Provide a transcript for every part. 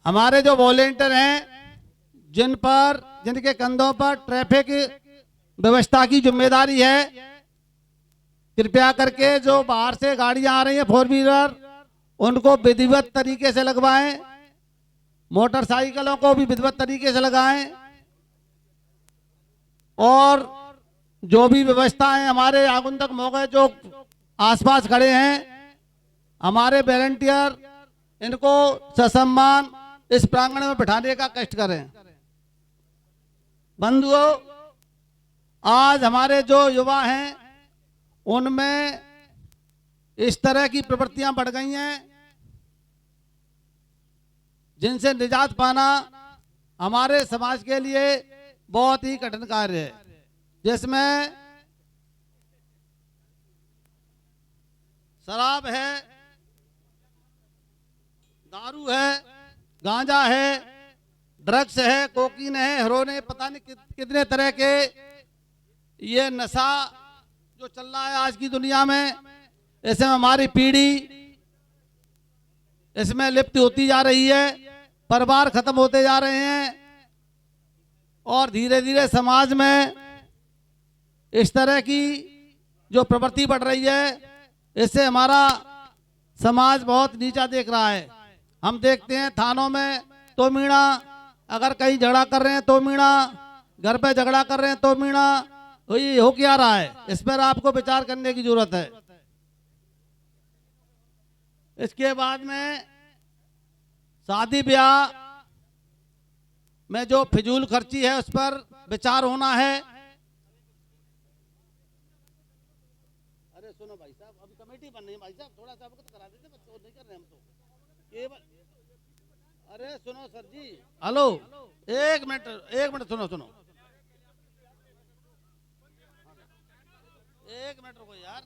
हमारे जो वॉलेंटियर हैं जिनके कंधों पर ट्रैफिक व्यवस्था की जिम्मेदारी है, कृपया करके जो बाहर से गाड़ियां आ रही हैं 4 व्हीलर उनको विधिवत तरीके से लगवाएं, मोटरसाइकिलों को भी विधिवत तरीके से लगाएं और जो भी व्यवस्थाएं हमारे आगंतुक मौके जो आसपास खड़े हैं, हमारे वॉलंटियर इनको ससम्मान इस प्रांगण में बिठाने का कष्ट करें। बंधुओं, आज हमारे जो युवा हैं उनमें इस तरह की प्रवृत्तियां बढ़ गई हैं जिनसे निजात पाना हमारे समाज के लिए बहुत ही कठिन कार्य है, जिसमें शराब है, दारू है, गांजा है, ड्रग्स है, कोकीन है, हेरोइन है, पता नहीं कितने तरह के ये नशा जो चल रहा है आज की दुनिया में, इसमें हमारी पीढ़ी इसमें लिप्त होती जा रही है, परिवार खत्म होते जा रहे हैं और धीरे धीरे समाज में इस तरह की जो प्रवृत्ति बढ़ रही है, इससे हमारा समाज बहुत नीचा देख रहा है। हम देखते हैं थानों में तो मीणा, अगर कहीं झगड़ा कर रहे हैं तो मीणा, घर पे झगड़ा कर रहे हैं तो मीणा, तो ये हो क्या रहा है? इस पर आपको विचार करने की जरूरत है। इसके बाद में शादी ब्याह में जो फिजूल खर्ची है उस पर विचार होना है। अरे सुनो भाई साहब, अभी कमेटी बन रही है भाई साहब, थोड़ा सा तो करा देते, बच्चों नहीं कर रहे हम तो केवल। अरे सुनो सर जी, हेलो, एक मिनट सुनो, एक मिनट रुको यार,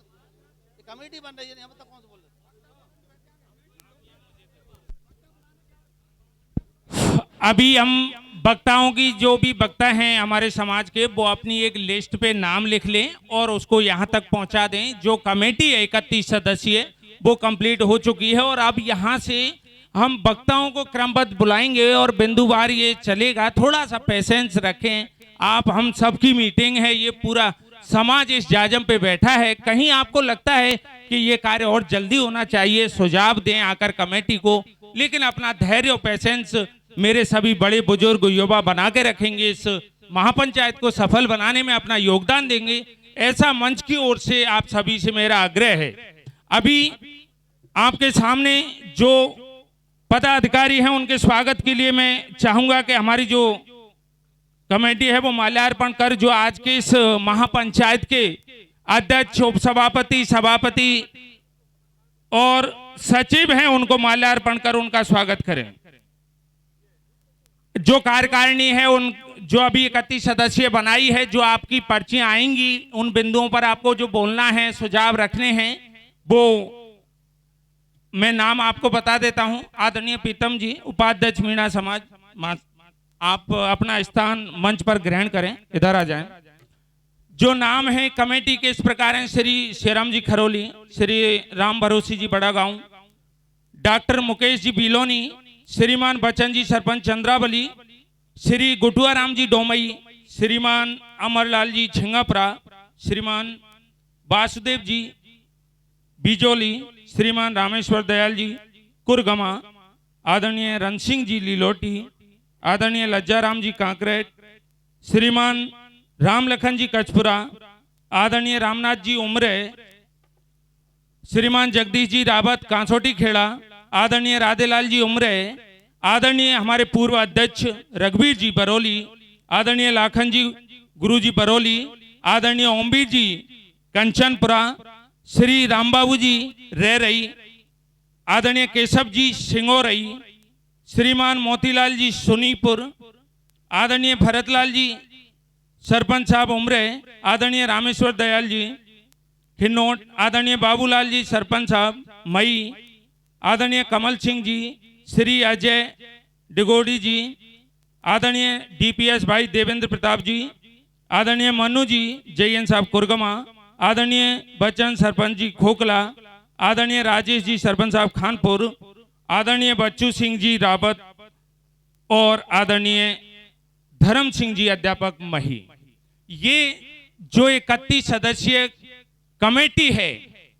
कमेटी बन रही है, हम तक कौन से बोल रहे? अभी हम वक्ताओं की, जो भी वक्ता हैं हमारे समाज के, वो अपनी एक लिस्ट पे नाम लिख लें और उसको यहाँ तक पहुँचा दें। जो कमेटी है 31 सदस्यीय वो कंप्लीट हो चुकी है और अब यहाँ से हम वक्ताओं को क्रमबद्ध बुलाएंगे और बिंदुवार ये चलेगा। थोड़ा सा पेशेंस रखें आप, हम सबकी मीटिंग है, ये पूरा समाज इस जाजम पे बैठा है। कहीं आपको लगता है कि ये कार्य और जल्दी होना चाहिए, सुझाव दें आकर कमेटी को, लेकिन अपना धैर्य और पेशेंस मेरे सभी बड़े बुजुर्ग युवा बना के रखेंगे, इस महापंचायत को सफल बनाने में अपना योगदान देंगे, ऐसा मंच की ओर से आप सभी से मेरा आग्रह है। अभी आपके सामने जो पदाधिकारी हैं उनके स्वागत के लिए मैं चाहूंगा कि हमारी जो कमेटी है वो माल्यार्पण कर, जो आज के इस महापंचायत के अध्यक्ष, उपसभापति, सभापति और सचिव हैं उनको माल्यार्पण कर उनका स्वागत करें। जो कार्यकारिणी है उन जो अभी 31 सदस्यीय बनाई है, जो आपकी पर्चियां आएंगी उन बिंदुओं पर आपको जो बोलना है, सुझाव रखने हैं, वो मैं नाम आपको बता देता हूं। आदरणीय प्रीतम जी, उपाध्यक्ष मीणा समाज, आप अपना स्थान मंच पर ग्रहण करें, इधर आ जाएं। जो नाम है कमेटी के इस प्रकार हैं: श्री शेराम जी खरोली, श्री राम भरोसी जी बड़ा गांव, डॉक्टर मुकेश जी बिलोनी, श्रीमान बच्चन जी सरपंच चंद्रावली, श्री गुटुआ राम जी डोमई, श्रीमान अमरलाल जी छिंगापरा, श्रीमान वासुदेव जी बिजोली, श्रीमान रामेश्वर दयाल जी कुरगमा, आदरणीय रणसिंह जी लीलोटी, आदरणीय लज्जाराम जी कांकरेट, श्रीमान रामलखन जी कचपुरा, आदरणीय रामनाथ जी उमरे, श्रीमान जगदीश जी रावत कांसोटी खेड़ा, आदरणीय राधेलाल जी उमरे, आदरणीय हमारे पूर्व अध्यक्ष रघुवीर जी बरौली, आदरणीय लाखन जी गुरु जी बरौली, आदरणीय ओमवीर जी कंचनपुरा, श्री रामबाबू जी रेरई, आदरणीय केशव जी सिंगोरई, श्रीमान मोतीलाल जी सुनीपुर, आदरणीय भरतलाल जी सरपंच साहब उमरे, आदरणीय रामेश्वर दयाल जी खिन्नौट, आदरणीय बाबूलाल जी सरपंच साहब मई, आदरणीय कमल सिंह जी, श्री अजय डिगोडी जी, आदरणीय डीपीएस भाई देवेंद्र प्रताप जी, आदरणीय मनु जी जयन साहब कुरगमा, आदरणीय बच्चन सरपंच जी खोखला, आदरणीय राजेश जी सरपंच साहब खानपुर, आदरणीय बच्चू सिंह जी रावत और आदरणीय धर्म सिंह जी अध्यापक मही। ये जो 31 सदस्यीय कमेटी है,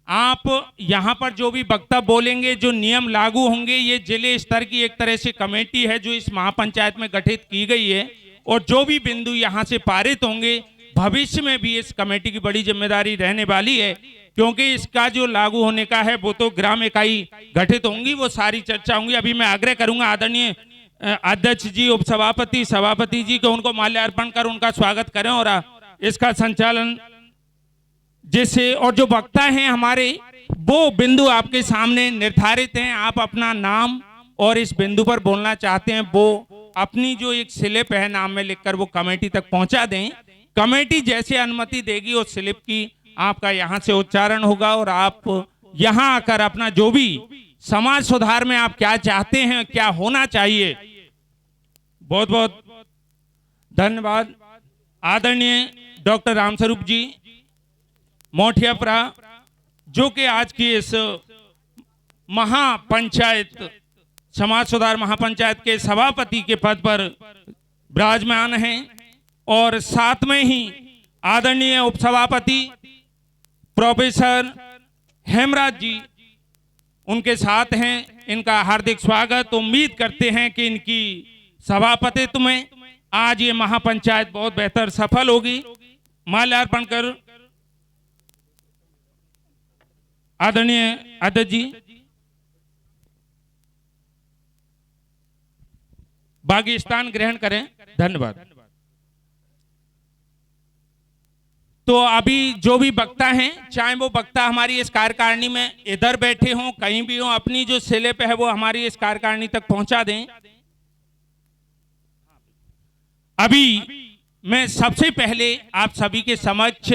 आप यहाँ पर जो भी वक्ता बोलेंगे, जो नियम लागू होंगे, ये जिले स्तर की एक तरह से कमेटी है जो इस महापंचायत में गठित की गई है, और जो भी बिंदु यहाँ से पारित होंगे भविष्य में भी इस कमेटी की बड़ी जिम्मेदारी रहने वाली है, क्योंकि इसका जो लागू होने का है वो तो ग्राम इकाई गठित होंगी, वो सारी चर्चा होंगी। अभी मैं आग्रह करूंगा आदरणीय अध्यक्ष जी, उपसभापति, सभापति जी को उनको माल्यार्पण कर उनका स्वागत करें और इसका संचालन जैसे, और जो वक्ता हैं हमारे वो बिंदु आपके सामने निर्धारित हैं। आप अपना नाम और इस बिंदु पर बोलना चाहते हैं वो अपनी जो एक स्लिप है नाम में लिखकर वो कमेटी तक पहुंचा दें। कमेटी जैसे अनुमति देगी उस स्लिप की आपका यहाँ से उच्चारण होगा और आप यहाँ आकर अपना जो भी समाज सुधार में आप क्या चाहते हैं, क्या होना चाहिए। बहुत बहुत धन्यवाद। आदरणीय डॉक्टर रामस्वरूप जी मोठियापरा, जो कि आज की इस महापंचायत, समाज सुधार महापंचायत के सभापति के पद पर विराजमान हैं, और साथ में ही आदरणीय उपसभापति प्रोफेसर हेमराज जी उनके साथ हैं। इनका हार्दिक स्वागत। उम्मीद करते हैं कि इनकी सभापतित्व में आज ये महापंचायत बहुत बेहतर सफल होगी। माल्यार्पण कर आदरणीय अध्यक्ष जी बागी स्थान ग्रहण करें। धन्यवाद। तो अभी जो भी वक्ता हैं, चाहे वो वक्ता हमारी इस कार्यकारिणी में इधर बैठे हों, कहीं भी हों, अपनी जो स्लिप है वो हमारी इस कार्यकारिणी तक पहुंचा दें। अभी मैं सबसे पहले आप सभी के समक्ष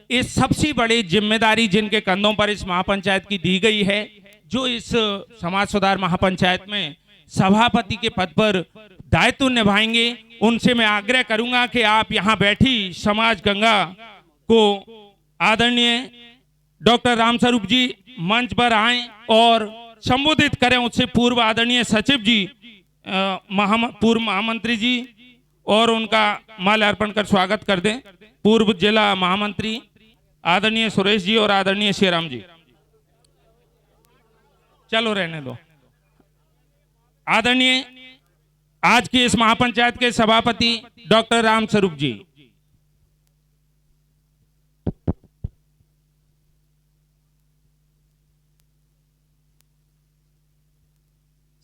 इस सबसे बड़ी जिम्मेदारी जिनके कंधों पर इस महापंचायत की दी गई है, जो इस समाज सुधार महापंचायत में सभापति के पद पर दायित्व निभाएंगे, उनसे मैं आग्रह करूंगा कि आप यहाँ बैठी समाज गंगा को आदरणीय डॉक्टर रामस्वरूप जी मंच पर आएं और संबोधित करें। उससे पूर्व आदरणीय सचिव जी, पूर्व महामंत्री जी, और उनका माल्यार्पण कर स्वागत कर दें। पूर्व जिला महामंत्री आदरणीय सुरेश जी और आदरणीय श्रीराम जी। चलो रहने दो। आदरणीय आज की इस महापंचायत के सभापति डॉक्टर रामस्वरूप जी।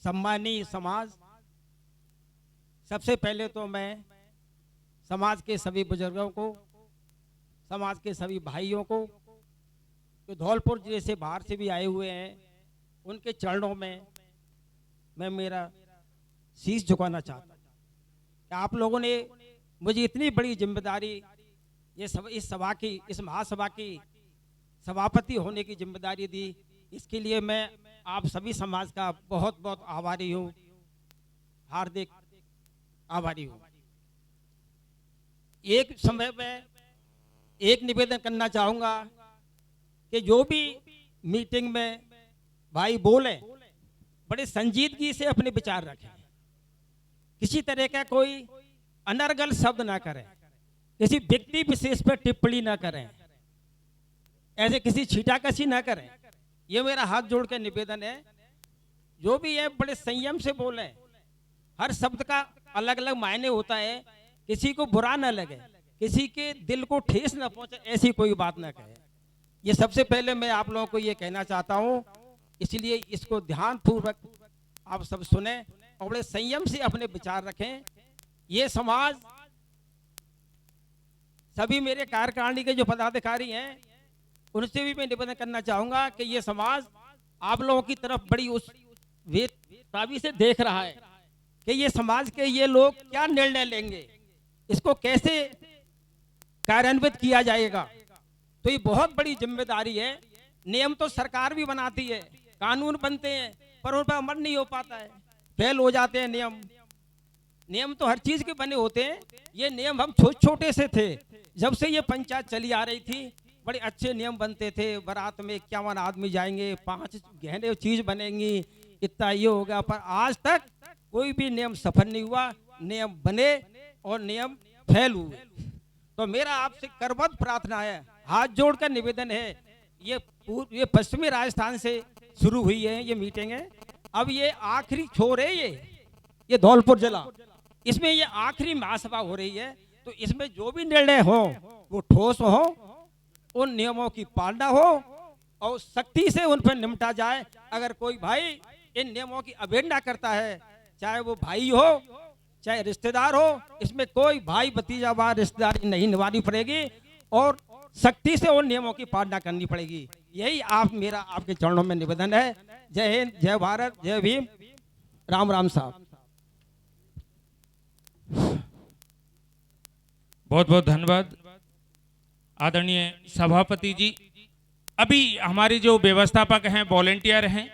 सम्मानीय समाज, सबसे पहले तो मैं समाज के सभी बुजुर्गों को, समाज के सभी भाइयों को जो धौलपुर जिले से बाहर से भी आए हुए हैं, उनके चरणों में मैं मेरा शीश झुकाना चाहता हूँ कि आप लोगों ने मुझे इतनी बड़ी जिम्मेदारी, इस सभा की, इस महासभा की सभापति होने की जिम्मेदारी दी। इसके लिए मैं आप सभी समाज का बहुत बहुत आभारी हूँ, हार्दिक आभारी हूँ। एक समय में एक निवेदन करना चाहूँगा कि जो भी मीटिंग में भाई बोले, बड़े संजीदगी से अपने विचार रखें, किसी तरह का कोई अनर्गल शब्द ना करें, किसी व्यक्ति विशेष पर टिप्पणी ना करें, ऐसे किसी छीटाकशी ना करें। ये मेरा हाथ जोड़ के निवेदन है। जो भी है बड़े संयम से बोले, हर शब्द का अलग अलग मायने होता है, किसी को बुरा ना लगे, किसी के दिल को ठेस ना पहुंचे, ऐसी कोई बात ना कहे। ये सबसे पहले मैं आप लोगों को ये कहना चाहता हूँ, इसलिए इसको ध्यान पूर्वक आप सब सुने और बड़े संयम से अपने विचार रखें। ये समाज, सभी मेरे कार्यकारिणी के जो पदाधिकारी हैं उनसे भी मैं निवेदन करना चाहूंगा कि ये समाज आप लोगों की तरफ बड़ी उस वेदभावी से देख रहा है कि ये समाज के ये लोग क्या निर्णय लेंगे, इसको कैसे कार्यान्वित किया जाएगा। तो ये बहुत बड़ी जिम्मेदारी है। नियम तो सरकार भी बनाती है, कानून बनते हैं, पर उन पर अमल नहीं हो पाता है, फेल हो जाते हैं नियम। नियम तो हर चीज के बने होते हैं। ये नियम हम छोटे से थे, जब से ये पंचायत चली आ रही थी, बड़े अच्छे नियम बनते थे। बारात में 51 आदमी जाएंगे, 5 गहने चीज बनेंगी, इतना ये होगा, पर आज तक कोई भी नियम सफल नहीं हुआ, नियम बने और नियम फैल हुए। तो मेरा आपसे करबद्ध प्रार्थना है, हाथ जोड़कर निवेदन है, ये पश्चिमी राजस्थान से शुरू हुई है ये मीटिंग है, अब ये आखिरी छोर है, ये धौलपुर जिला, इसमें ये आखिरी महासभा हो रही है। तो इसमें जो भी निर्णय हो वो ठोस हो, उन नियमों की पालना हो और सख्ती से उन पर निपटा जाए। अगर कोई भाई इन नियमों की अवहेलना करता है, चाहे वो भाई हो चाहे रिश्तेदार हो, इसमें कोई भाई भतीजावाद रिश्तेदारी नहीं निभानी पड़ेगी और सख्ती से उन नियमों की पालना करनी पड़ेगी। यही मेरा आपके चरणों में निवेदन है। जय हिंद, जय भारत, जय भीम, राम राम साहब। बहुत बहुत धन्यवाद आदरणीय सभापति जी। अभी हमारे जो व्यवस्थापक हैं, वॉलेंटियर हैं,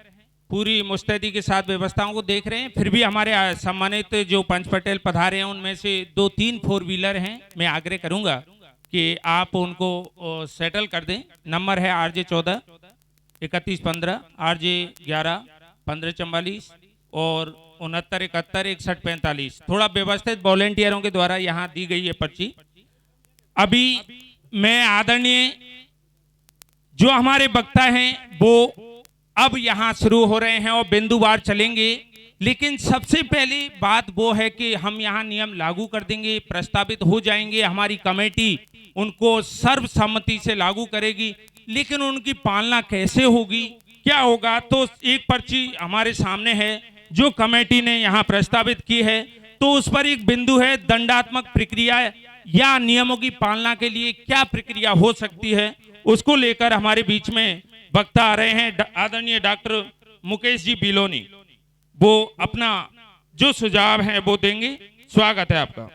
पूरी मुस्तैदी के साथ व्यवस्थाओं को देख रहे हैं। फिर भी हमारे सम्मानित जो पंच पटेल पधारे हैं उनमें से 2-3 4 व्हीलर हैं, मैं आग्रह करूंगा कि आप उनको सेटल कर दें। नंबर है RJ 14 31 15, RJ 11 15 44 और 69 71 61 45। थोड़ा व्यवस्थित वॉलेंटियरों के द्वारा यहाँ दी गई है पर्ची। अभी मैं आदरणीय जो हमारे वक्ता हैं वो अब यहाँ शुरू हो रहे हैं और बिंदुवार चलेंगे, लेकिन सबसे पहली बात वो है कि हम यहाँ नियम लागू कर देंगे, प्रस्तावित हो जाएंगे, हमारी कमेटी उनको सर्वसम्मति से लागू करेगी, लेकिन उनकी पालना कैसे होगी, क्या होगा। तो एक पर्ची हमारे सामने है जो कमेटी ने यहाँ प्रस्तावित की है, तो उस पर एक बिंदु है दंडात्मक प्रक्रिया या नियमों की पालना के लिए क्या प्रक्रिया हो सकती है, उसको लेकर हमारे बीच में वक्ता आ रहे हैं आदरणीय डॉक्टर मुकेश जी बिलोनी। वो अपना जो सुझाव है वो देंगे। स्वागत है आपका।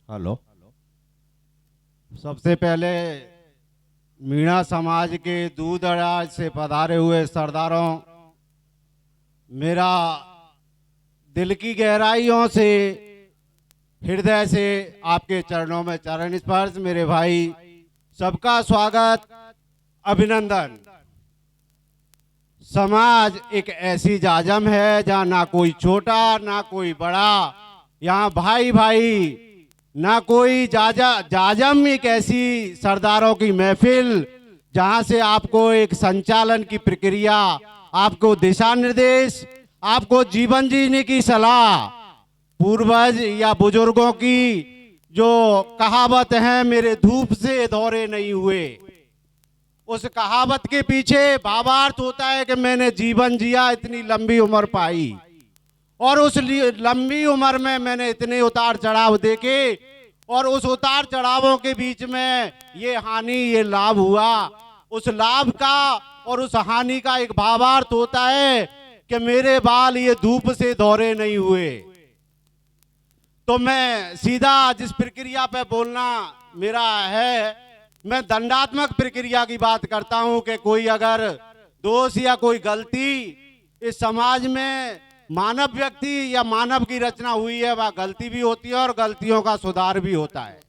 हेलो, सबसे पहले मीणा समाज के दूर दराज से पधारे हुए सरदारों, मेरा दिल की गहराइयों से हृदय से आपके चरणों में चरण स्पर्श। मेरे भाई, सबका स्वागत, अभिनंदन। समाज एक ऐसी जाजम है जहाँ ना कोई छोटा ना कोई बड़ा, यहाँ भाई भाई, ना कोई जाजम एक ऐसी सरदारों की महफिल जहाँ से आपको एक संचालन की प्रक्रिया, आपको दिशा निर्देश, आपको जीवन जीने की सलाह, पूर्वज या बुजुर्गों की जो कहावत है, मेरे धूप से दौरे नहीं हुए, उस कहावत के पीछे भावार्थ होता है कि मैंने जीवन जिया, इतनी लंबी उम्र पाई और उस लंबी उम्र में मैंने इतने उतार चढ़ाव देखे और उस उतार चढ़ावों के बीच में ये हानि ये लाभ हुआ। उस लाभ का और उस हानि का एक भावार्थ होता है कि मेरे बाल ये धूप से दौरे नहीं हुए। तो मैं सीधा जिस प्रक्रिया पे बोलना मेरा है, मैं दंडात्मक प्रक्रिया की बात करता हूं कि कोई अगर दोष या कोई गलती इस समाज में मानव व्यक्ति या मानव की रचना हुई है, वह गलती भी होती है और गलतियों का सुधार भी होता है,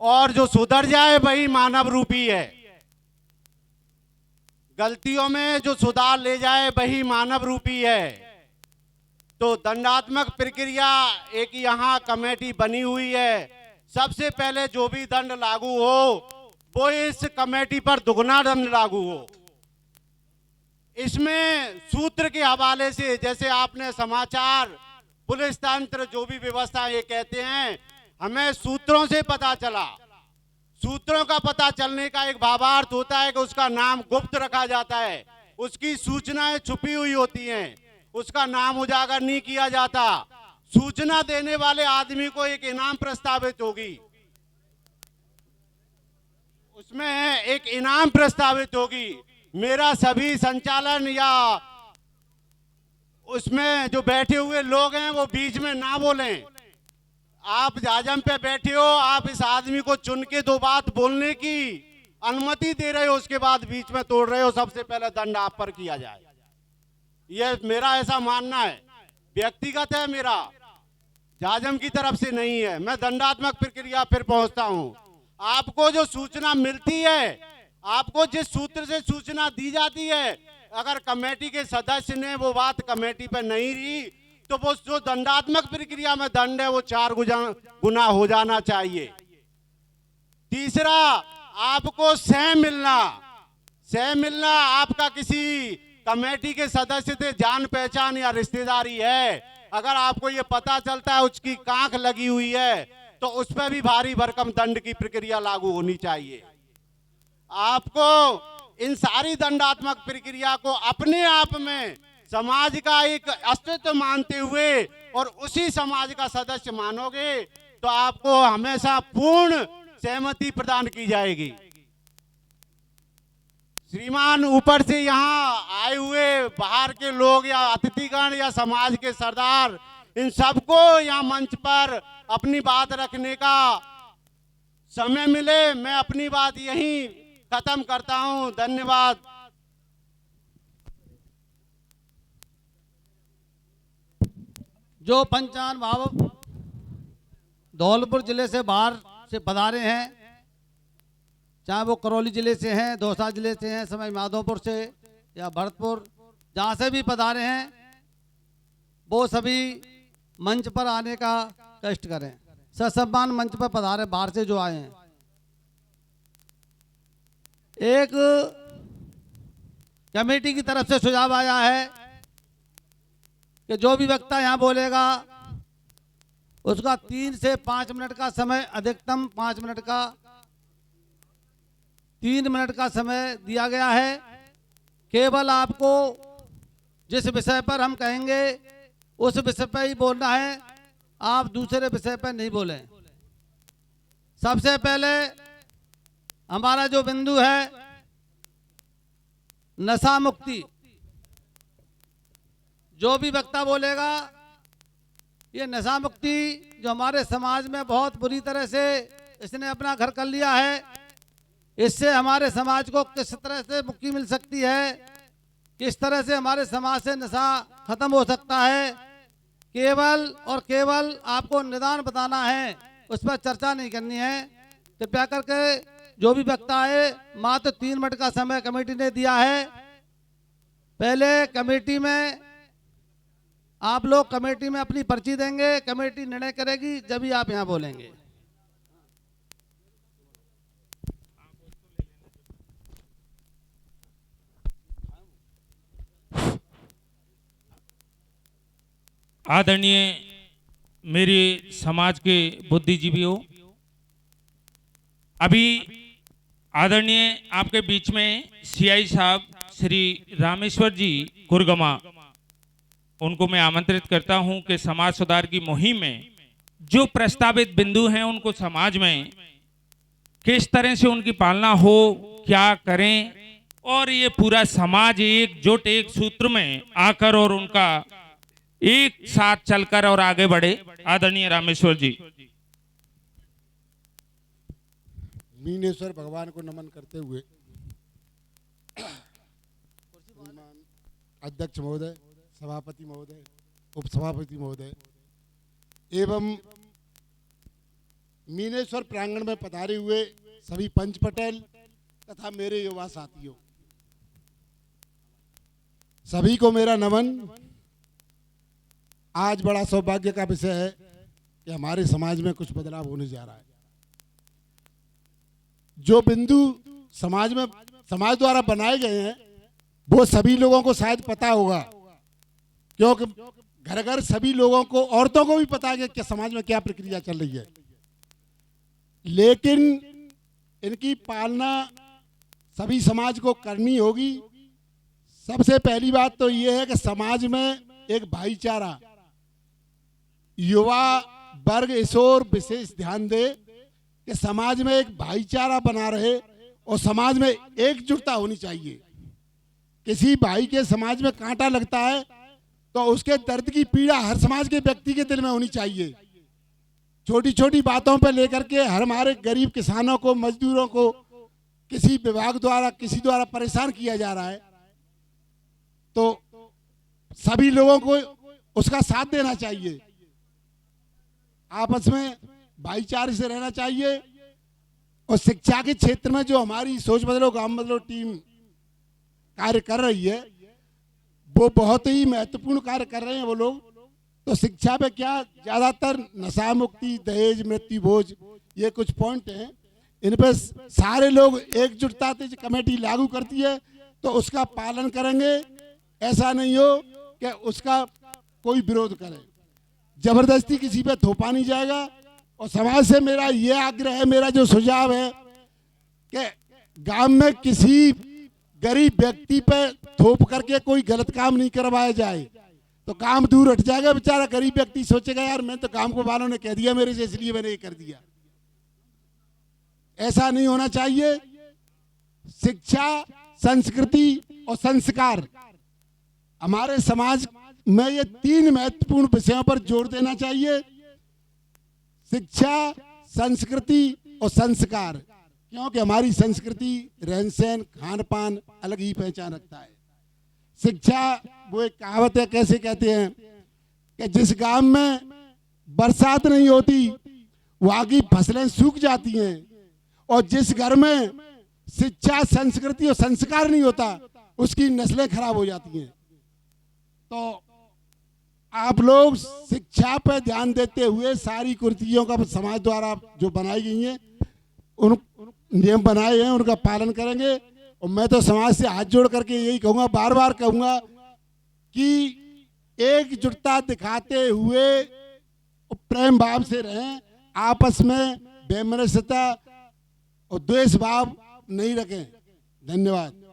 और जो सुधर जाए वही मानव रूपी है। गलतियों में जो सुधार ले जाए वही मानव रूपी है। तो दंडात्मक प्रक्रिया एक यहाँ कमेटी बनी हुई है। सबसे पहले जो भी दंड लागू हो वो इस कमेटी पर दुगना दंड लागू हो। इसमें सूत्र के हवाले से, जैसे आपने समाचार, पुलिस तंत्र, जो भी व्यवस्था ये कहते हैं, हमें सूत्रों से पता चला। सूत्रों का पता चलने का एक भावार्थ होता है कि उसका नाम गुप्त रखा जाता है, उसकी सूचनाएं छुपी हुई होती हैं, उसका नाम उजागर नहीं किया जाता। सूचना देने वाले आदमी को एक इनाम प्रस्तावित होगी, उसमें एक इनाम प्रस्तावित होगी। मेरा सभी संचालन या उसमें जो बैठे हुए लोग हैं वो बीच में ना बोलें। आप जाजम पे बैठे हो, आप इस आदमी को चुन के 2 बात बोलने की अनुमति दे रहे हो, उसके बाद बीच में तोड़ रहे हो। सबसे पहले दंड आप पर किया जाए, यह मेरा ऐसा मानना है, व्यक्तिगत है मेरा, जाजम की तरफ से नहीं है। मैं दंडात्मक प्रक्रिया फिर पहुंचता हूं। आपको जो सूचना मिलती है, आपको जिस सूत्र से सूचना दी जाती है, अगर कमेटी के सदस्य ने वो बात कमेटी पर नहीं रही तो वो जो दंडात्मक प्रक्रिया में दंड है वो 4 गुना हो जाना चाहिए। तीसरा, आपको सह मिलना आपका किसी कमेटी के सदस्य से जान पहचान या रिश्तेदारी है, अगर आपको ये पता चलता है उसकी कांख लगी हुई है तो उस पर भी भारी भरकम दंड की प्रक्रिया लागू होनी चाहिए। आपको इन सारी दंडात्मक प्रक्रिया को अपने आप में समाज का एक अस्तित्व मानते हुए और उसी समाज का सदस्य मानोगे तो आपको हमेशा पूर्ण सहमति प्रदान की जाएगी। श्रीमान, ऊपर से यहाँ आए हुए बाहर के लोग या अतिथिगण या समाज के सरदार, इन सबको यहाँ मंच पर अपनी बात रखने का समय मिले, मैं अपनी बात यहीं खत्म करता हूं। धन्यवाद। जो पंचायत भाव धौलपुर जिले से बाहर से पधारे हैं, चाहे वो करौली जिले से हैं, दौसा जिले से हैं, सवाई माधोपुर से या भरतपुर, जहाँ से भी पधारे हैं, वो सभी मंच पर आने का कष्ट करें। ससम्मान मंच पर पधारे बाहर से जो आए हैं। एक कमेटी की तरफ से सुझाव आया है कि जो भी वक्ता यहाँ बोलेगा उसका 3 से 5 मिनट का समय, अधिकतम 5 मिनट का, 3 मिनट का समय दिया गया है। केवल आपको जिस विषय पर हम कहेंगे उस विषय पर ही बोलना है, आप दूसरे विषय पर नहीं बोलें। सबसे पहले हमारा जो बिंदु है नशा मुक्ति। जो भी वक्ता बोलेगा, ये नशा मुक्ति जो हमारे समाज में बहुत बुरी तरह से इसने अपना घर कर लिया है, इससे हमारे समाज को किस तरह से मुक्ति मिल सकती है, किस तरह से हमारे समाज से नशा खत्म हो सकता है, केवल और केवल आपको निदान बताना है, उस पर चर्चा नहीं करनी है। कृपया करके जो भी वक्ता है, मात्र 3 मिनट का समय कमेटी ने दिया है। पहले कमेटी में आप लोग कमेटी में अपनी पर्ची देंगे, कमेटी निर्णय करेगी, जब भी आप यहाँ बोलेंगे। आदरणीय मेरे समाज के बुद्धिजीवियों, अभी आदरणीय आपके बीच में सीआई साहब श्री रामेश्वर जी कुरगमा, उनको मैं आमंत्रित करता हूं कि समाज सुधार की मुहिम में जो प्रस्तावित बिंदु हैं उनको समाज में किस तरह से उनकी पालना हो, क्या करें, और ये पूरा समाज एकजुट एक सूत्र में आकर और उनका एक साथ चलकर और आगे बढ़े। आदरणीय रामेश्वर जी। मीनेश्वर भगवान को नमन करते हुए अध्यक्ष महोदय, सभापति महोदय, उपसभापति महोदय एवं मीनेश्वर प्रांगण में पधारे हुए सभी पंच पटेल तथा मेरे युवा साथियों, सभी को मेरा नमन। आज बड़ा सौभाग्य का विषय है कि हमारे समाज में कुछ बदलाव होने जा रहा है। जो बिंदु समाज में समाज द्वारा बनाए गए हैं वो सभी लोगों को शायद पता होगा, क्योंकि घर घर सभी लोगों को, औरतों को भी पता है कि समाज में क्या प्रक्रिया चल रही है, लेकिन इनकी पालना सभी समाज को करनी होगी। सबसे पहली बात तो ये है कि समाज में एक भाईचारा, युवा वर्ग इस ओर विशेष ध्यान दे कि समाज में एक भाईचारा बना रहे और समाज में एकजुटता होनी चाहिए। किसी भाई के समाज में कांटा लगता है तो उसके दर्द की पीड़ा हर समाज के व्यक्ति के दिल में होनी चाहिए। छोटी छोटी बातों पर लेकर के हमारे गरीब किसानों को, मजदूरों को किसी विभाग द्वारा, किसी द्वारा परेशान किया जा रहा है, तो सभी लोगों को उसका साथ देना चाहिए, आपस में भाईचारे से रहना चाहिए। और शिक्षा के क्षेत्र में जो हमारी सोच बदलो गांव बदलो टीम कार्य कर रही है, वो बहुत ही महत्वपूर्ण कार्य कर रहे हैं वो लोग। तो शिक्षा पे क्या, ज्यादातर नशा मुक्ति, दहेज, मृत्यु भोज, ये कुछ पॉइंट हैं, इन पे सारे लोग एकजुटता से कमेटी लागू करती है तो उसका पालन करेंगे। ऐसा नहीं हो कि उसका कोई विरोध करे, जबरदस्ती किसी पे थोपा नहीं जाएगा। और समाज से मेरा ये आग्रह है, मेरा जो सुझाव है कि गांव में किसी गरीब व्यक्ति पे थोप करके कोई गलत काम नहीं करवाया जाए, तो काम दूर हट जाएगा। बेचारा गरीब व्यक्ति सोचेगा यार मैं तो गांव को वालों ने कह दिया मेरे से, इसलिए मैंने ये कर दिया। ऐसा नहीं होना चाहिए। शिक्षा, संस्कृति और संस्कार, हमारे समाज में ये 3 महत्वपूर्ण विषयों पर जोर देना चाहिए। शिक्षा, संस्कृति और संस्कार, क्योंकि हमारी संस्कृति, रहन सहन, खान पान अलग ही पहचान रखता है। शिक्षा, वो एक कहावत है, कैसे कहते हैं कि जिस गांव में बरसात नहीं होती वहां की फसलें सूख जाती हैं, और जिस घर में शिक्षा, संस्कृति और संस्कार नहीं होता उसकी नस्लें खराब हो जाती हैं। तो आप लोग शिक्षा पर ध्यान देते हुए सारी कुरीतियों का समाज द्वारा जो बनाई गई हैं, उन नियम बनाए हैं, उनका पालन करेंगे। और मैं तो समाज से हाथ जोड़ करके यही कहूंगा, बार बार कहूंगा कि एकजुटता दिखाते हुए प्रेम भाव से रहें, आपस में वैमनस्यता और द्वेष भाव नहीं रखें। धन्यवाद।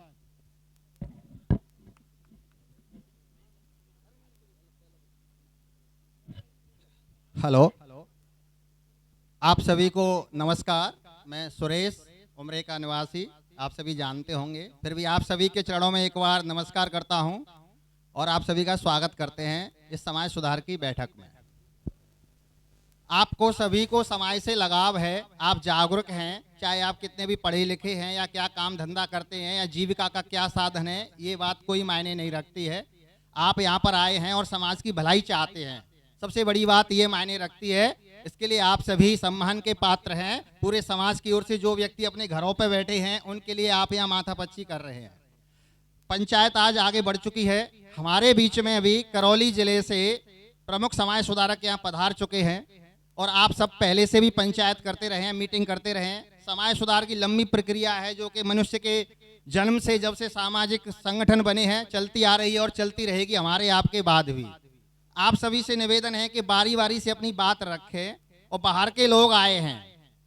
हेलो, आप सभी को नमस्कार। मैं सुरेश, उमरे का निवासी, आप सभी जानते होंगे, फिर भी आप सभी के चरणों में एक बार नमस्कार करता हूं और आप सभी का स्वागत करते हैं इस समाज सुधार की बैठक में। आपको सभी को समाज से लगाव है, आप जागरूक हैं, चाहे आप कितने भी पढ़े लिखे हैं या क्या काम धंधा करते हैं या जीविका का क्या साधन है, ये बात कोई मायने नहीं रखती है। आप यहाँ पर आए हैं और समाज की भलाई चाहते हैं, सबसे बड़ी बात ये मायने रखती है। इसके लिए आप सभी सम्मान के पात्र हैं। पूरे समाज की ओर से जो व्यक्ति अपने घरों पर बैठे हैं उनके लिए आप यहाँ माथापच्ची कर रहे हैं। पंचायत आज आगे बढ़ चुकी है। हमारे बीच में अभी करौली जिले से प्रमुख समाज सुधारक यहाँ पधार चुके हैं और आप सब पहले से भी पंचायत करते रहे हैं, मीटिंग करते रहे हैं। समाज सुधार की लंबी प्रक्रिया है जो कि मनुष्य के जन्म से जब से सामाजिक संगठन बने हैं चलती आ रही है और चलती रहेगी हमारे आपके बाद भी। आप सभी से निवेदन है कि बारी बारी से अपनी बात रखें और बाहर के लोग आए हैं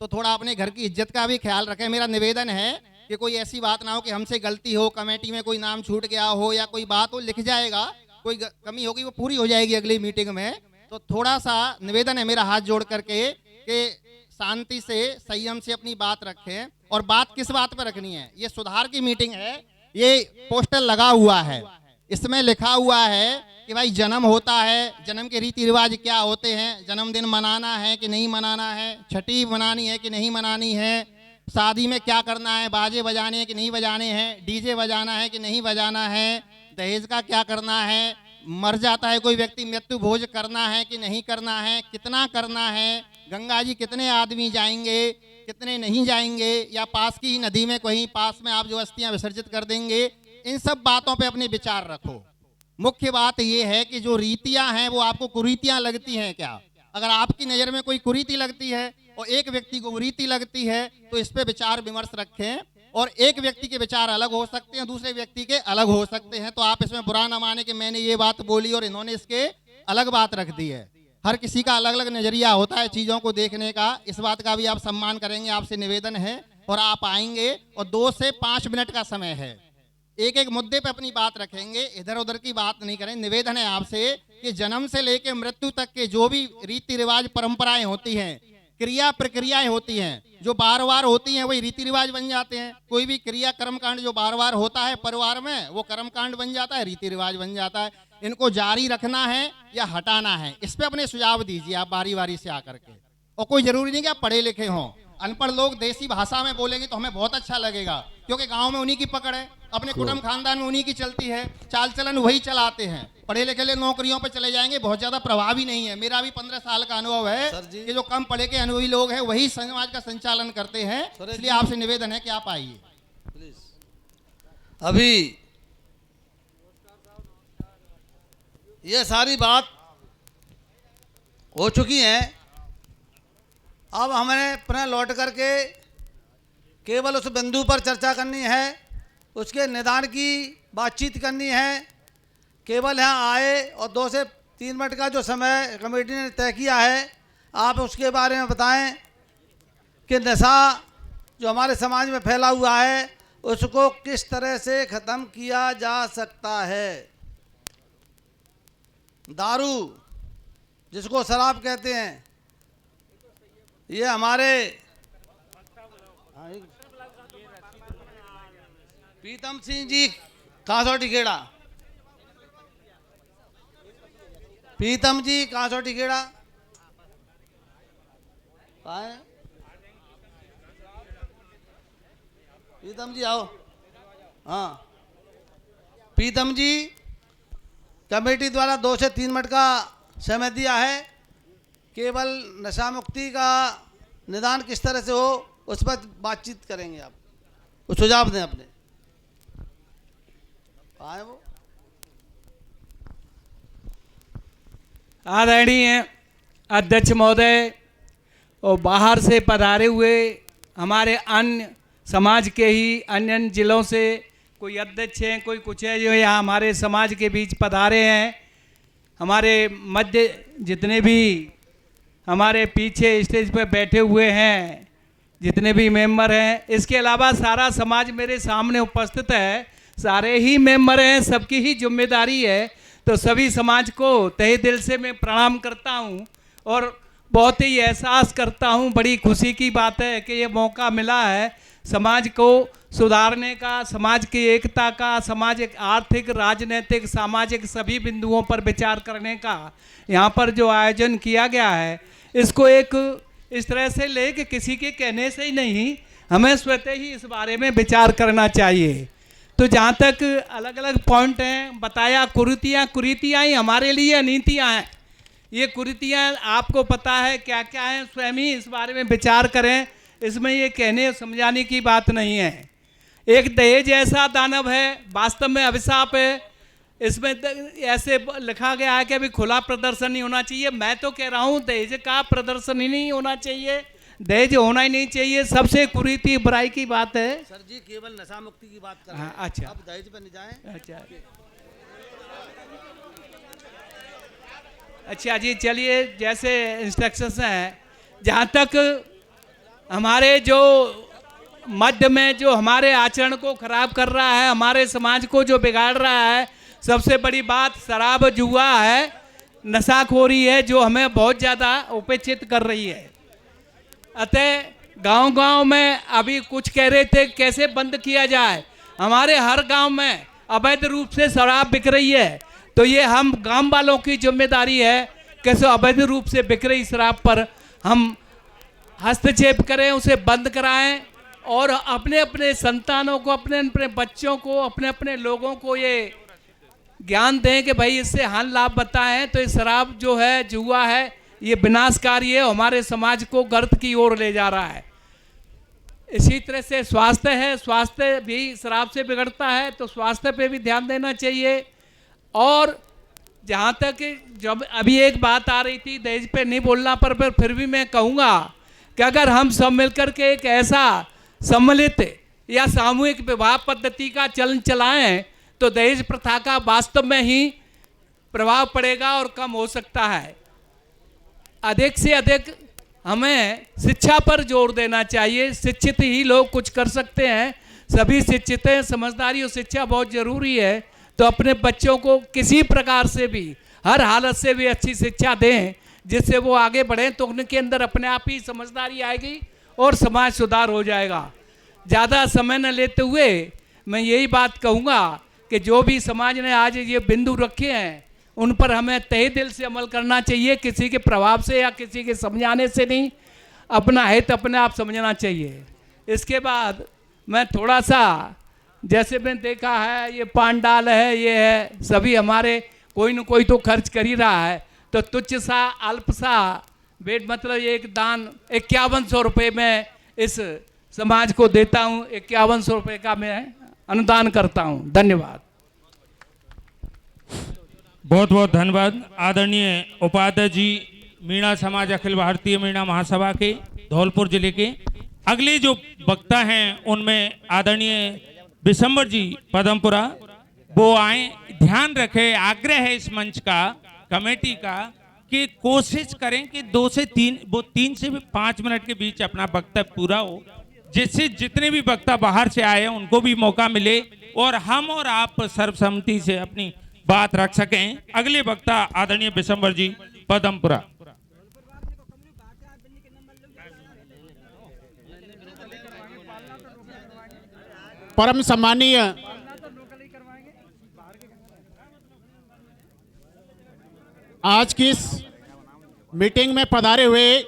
तो थोड़ा अपने घर की इज्जत का भी ख्याल रखें। मेरा निवेदन है कि कोई ऐसी बात ना हो कि हमसे गलती हो, कमेटी में कोई नाम छूट गया हो या कोई बात हो, लिख जाएगा, कोई कमी होगी वो पूरी हो जाएगी अगली मीटिंग में। तो थोड़ा सा निवेदन है मेरा हाथ जोड़ करके कि शांति से, संयम से अपनी बात रखें। और बात किस बात पर रखनी है, ये सुधार की मीटिंग है, ये पोस्टर लगा हुआ है, इसमें लिखा हुआ है कि भाई जन्म होता है, जन्म के रीति रिवाज क्या होते हैं, जन्मदिन मनाना है कि नहीं मनाना है, छठी मनानी है कि नहीं मनानी है, शादी में क्या करना है, बाजे बजाने हैं कि नहीं बजाने हैं, डीजे बजाना है कि नहीं बजाना है, दहेज का क्या करना है, मर जाता है कोई व्यक्ति, मृत्यु भोज करना है कि नहीं करना है, कितना करना है, गंगा जी कितने आदमी जाएंगे, कितने नहीं जाएंगे, या पास की नदी में कहीं पास में आप जो अस्थियां विसर्जित कर देंगे। इन सब बातों पे अपने विचार रखो। मुख्य बात यह है कि जो रीतियां हैं वो आपको कुरीतियां लगती हैं क्या? अगर आपकी नज़र में कोई कुरीति लगती है और एक व्यक्ति को रीति लगती है तो इस पे विचार विमर्श रखें। और एक व्यक्ति के विचार अलग हो सकते हैं, दूसरे व्यक्ति के अलग हो सकते हैं, तो आप इसमें बुरा ना माने कि मैंने ये बात बोली और इन्होंने इसके अलग बात रख दी है। हर किसी का अलग अलग नजरिया होता है चीज़ों को देखने का, इस बात का भी आप सम्मान करेंगे, आपसे निवेदन है। और आप आएंगे और 2 से 5 मिनट का समय है, एक एक मुद्दे पे अपनी बात रखेंगे, इधर उधर की बात नहीं करें। निवेदन है आपसे कि जन्म से लेकर मृत्यु तक के जो भी रीति रिवाज परंपराएं होती हैं, क्रिया प्रक्रियाएं होती हैं, जो बार बार होती हैं वही रीति रिवाज बन जाते हैं। कोई भी क्रिया कर्म कांड जो बार बार होता है परिवार में वो कर्म कांड बन जाता है, रीति रिवाज बन जाता है। इनको जारी रखना है या हटाना है, इस पे अपने सुझाव दीजिए आप बारी बारी से आकर के। और कोई जरूरी नहीं कि आप पढ़े लिखे हों, अनपढ़ लोग देसी भाषा में बोलेंगे तो हमें बहुत अच्छा लगेगा, क्योंकि गांव में उन्हीं की पकड़ है। अपने कुटुंब खानदान में उन्हीं की चलती है, चाल चलन वही चलाते हैं। पढ़े लिखे लोग नौकरियों पर चले जाएंगे, बहुत ज्यादा प्रभाव ही नहीं है। मेरा भी 15 साल का अनुभव है कि जो कम पढ़े के अनुभवी लोग हैं वही समाज का संचालन करते हैं। इसलिए आपसे निवेदन है कि आप आइए। अभी ये सारी बात हो चुकी है, अब हमें पुनः लौट करके केवल उस बिंदु पर चर्चा करनी है, उसके निदान की बातचीत करनी है। केवल यहाँ आए और 2 से 3 मिनट का जो समय कमेटी ने तय किया है, आप उसके बारे में बताएं कि नशा जो हमारे समाज में फैला हुआ है उसको किस तरह से ख़त्म किया जा सकता है। दारू जिसको शराब कहते हैं, ये हमारे प्रीतम सिंह जी कांसोटी खेड़ा, प्रीतम जी कांसोटी खेड़ा कहाँ है? प्रीतम जी आओ। हाँ, प्रीतम जी कमेटी द्वारा 2 से 3 मिनट का समय दिया है, केवल नशा मुक्ति का निदान किस तरह से हो उस पर बातचीत करेंगे। आप कुछ सुझाव दें अपने। कहाँ है वो? आदरणीय अध्यक्ष महोदय और बाहर से पधारे हुए हमारे अन्य समाज के ही अन्य जिलों से कोई अध्यक्ष हैं, कोई कुछ है जो यहाँ हमारे समाज के बीच पधारे हैं, हमारे मध्य जितने भी हमारे पीछे स्टेज पर बैठे हुए हैं, जितने भी मेंबर हैं, इसके अलावा सारा समाज मेरे सामने उपस्थित है। सारे ही मेंबर हैं, सबकी ही जिम्मेदारी है। तो सभी समाज को तहे दिल से मैं प्रणाम करता हूं और बहुत ही एहसास करता हूं, बड़ी खुशी की बात है कि ये मौका मिला है समाज को सुधारने का, समाज की एकता का, सामाजिक आर्थिक राजनीतिक सामाजिक सभी बिंदुओं पर विचार करने का यहाँ पर जो आयोजन किया गया है, इसको एक इस तरह से ले कि किसी के कहने से ही नहीं, हमें स्वतः ही इस बारे में विचार करना चाहिए। तो जहाँ तक अलग अलग पॉइंट हैं बताया, कुरीतियाँ ही हमारे लिए नीतियाँ हैं। ये कुरीतियाँ आपको पता है क्या क्या हैं, स्वयं ही इस बारे में विचार करें। इसमें ये कहने समझाने की बात नहीं है। एक दहेज ऐसा दानव है, वास्तव में अभिशाप है। इसमें ऐसे लिखा गया है कि अभी खुला प्रदर्शन नहीं होना चाहिए। मैं तो कह रहा हूँ दहेज का प्रदर्शन ही नहीं होना चाहिए, दहेज होना ही नहीं चाहिए। सबसे कुरीति बुराई की बात है। सर जी केवल नशा मुक्ति की बात कर रहे हैं। हाँ, अच्छा, अब दहेज पे नहीं जाएं। अच्छा जी, चलिए जैसे इंस्ट्रक्शंस हैं। जहाँ तक हमारे जो मध्य में जो हमारे आचरण को खराब कर रहा है, हमारे समाज को जो बिगाड़ रहा है, सबसे बड़ी बात शराब जुआ है, नशाखोरी है, जो हमें बहुत ज़्यादा उपेक्षित कर रही है। अतः गांव-गांव में अभी कुछ कह रहे थे कैसे बंद किया जाए। हमारे हर गांव में अवैध रूप से शराब बिक रही है, तो ये हम गांव वालों की जिम्मेदारी है कैसे अवैध रूप से बिक रही शराब पर हम हस्तक्षेप करें, उसे बंद कराएं और अपने अपने संतानों को, अपने अपने बच्चों को, अपने अपने लोगों को ये ज्ञान दें कि भाई इससे हानि लाभ बताएं। तो ये शराब जो है, जुआ है, ये विनाशकारी है, हमारे समाज को गर्त की ओर ले जा रहा है। इसी तरह से स्वास्थ्य है, स्वास्थ्य भी शराब से बिगड़ता है, तो स्वास्थ्य पे भी ध्यान देना चाहिए। और जहाँ तक जब अभी एक बात आ रही थी दहेज पे नहीं बोलना पर फिर भी मैं कहूँगा कि अगर हम सब मिलकर के एक ऐसा सम्मिलित या सामूहिक विवाह पद्धति का चलन चलाएं तो दहेज प्रथा का वास्तव में ही प्रभाव पड़ेगा और कम हो सकता है। अधिक से अधिक हमें शिक्षा पर जोर देना चाहिए। शिक्षित ही लोग कुछ कर सकते हैं, सभी शिक्षित हैं, समझदारी और शिक्षा बहुत ज़रूरी है। तो अपने बच्चों को किसी प्रकार से भी, हर हालत से भी अच्छी शिक्षा दें जिससे वो आगे बढ़ें, तो उनके अंदर अपने आप ही समझदारी आएगी और समाज सुधार हो जाएगा। ज़्यादा समय न लेते हुए मैं यही बात कहूँगा कि जो भी समाज ने आज ये बिंदु रखे हैं उन पर हमें तहे दिल से अमल करना चाहिए, किसी के प्रभाव से या किसी के समझाने से नहीं, अपना हित अपने आप समझना चाहिए। इसके बाद मैं थोड़ा सा जैसे मैंने देखा है ये पांडाल है, ये है, सभी हमारे कोई न कोई तो खर्च कर ही रहा है। तो तुच्छ सा अल्प सा वेट मतलब एक दान 5100 रुपये में इस समाज को देता हूँ। 5100 रुपये का मैं अनुदान करता हूँ। धन्यवाद। बहुत बहुत धन्यवाद आदरणीय उपाध्यक्ष जी, मीणा समाज अखिल भारतीय मीणा महासभा के धौलपुर जिले के। अगले जो वक्ता हैं उनमें आदरणीय बिशंबर जी पदमपुरा, वो आए। ध्यान रखें, आग्रह है इस मंच का, कमेटी का, कि कोशिश करें कि 2 से 3 से 5 मिनट के बीच अपना वक्तव्य पूरा हो, जिससे जितने भी वक्ता बाहर से आए हैं उनको भी मौका मिले और हम और आप सर्वसम्मति से अपनी बात रख सकें। अगले वक्ता आदरणीय बिशंबर जी पदमपुरा। परम सम्मानीय आज की इस मीटिंग में पधारे हुए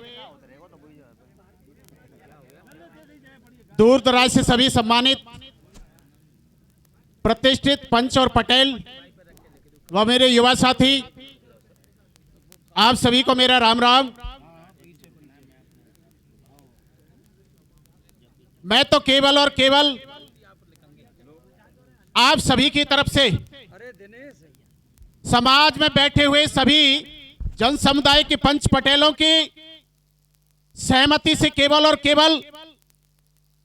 दूर दराज से सभी सम्मानित प्रतिष्ठित पंच और पटेल व मेरे युवा साथी, आप सभी को मेरा राम राम। मैं तो केवल और केवल आप सभी की तरफ से समाज में बैठे हुए सभी जन समुदाय के पंच पटेलों की सहमति से केवल और केवल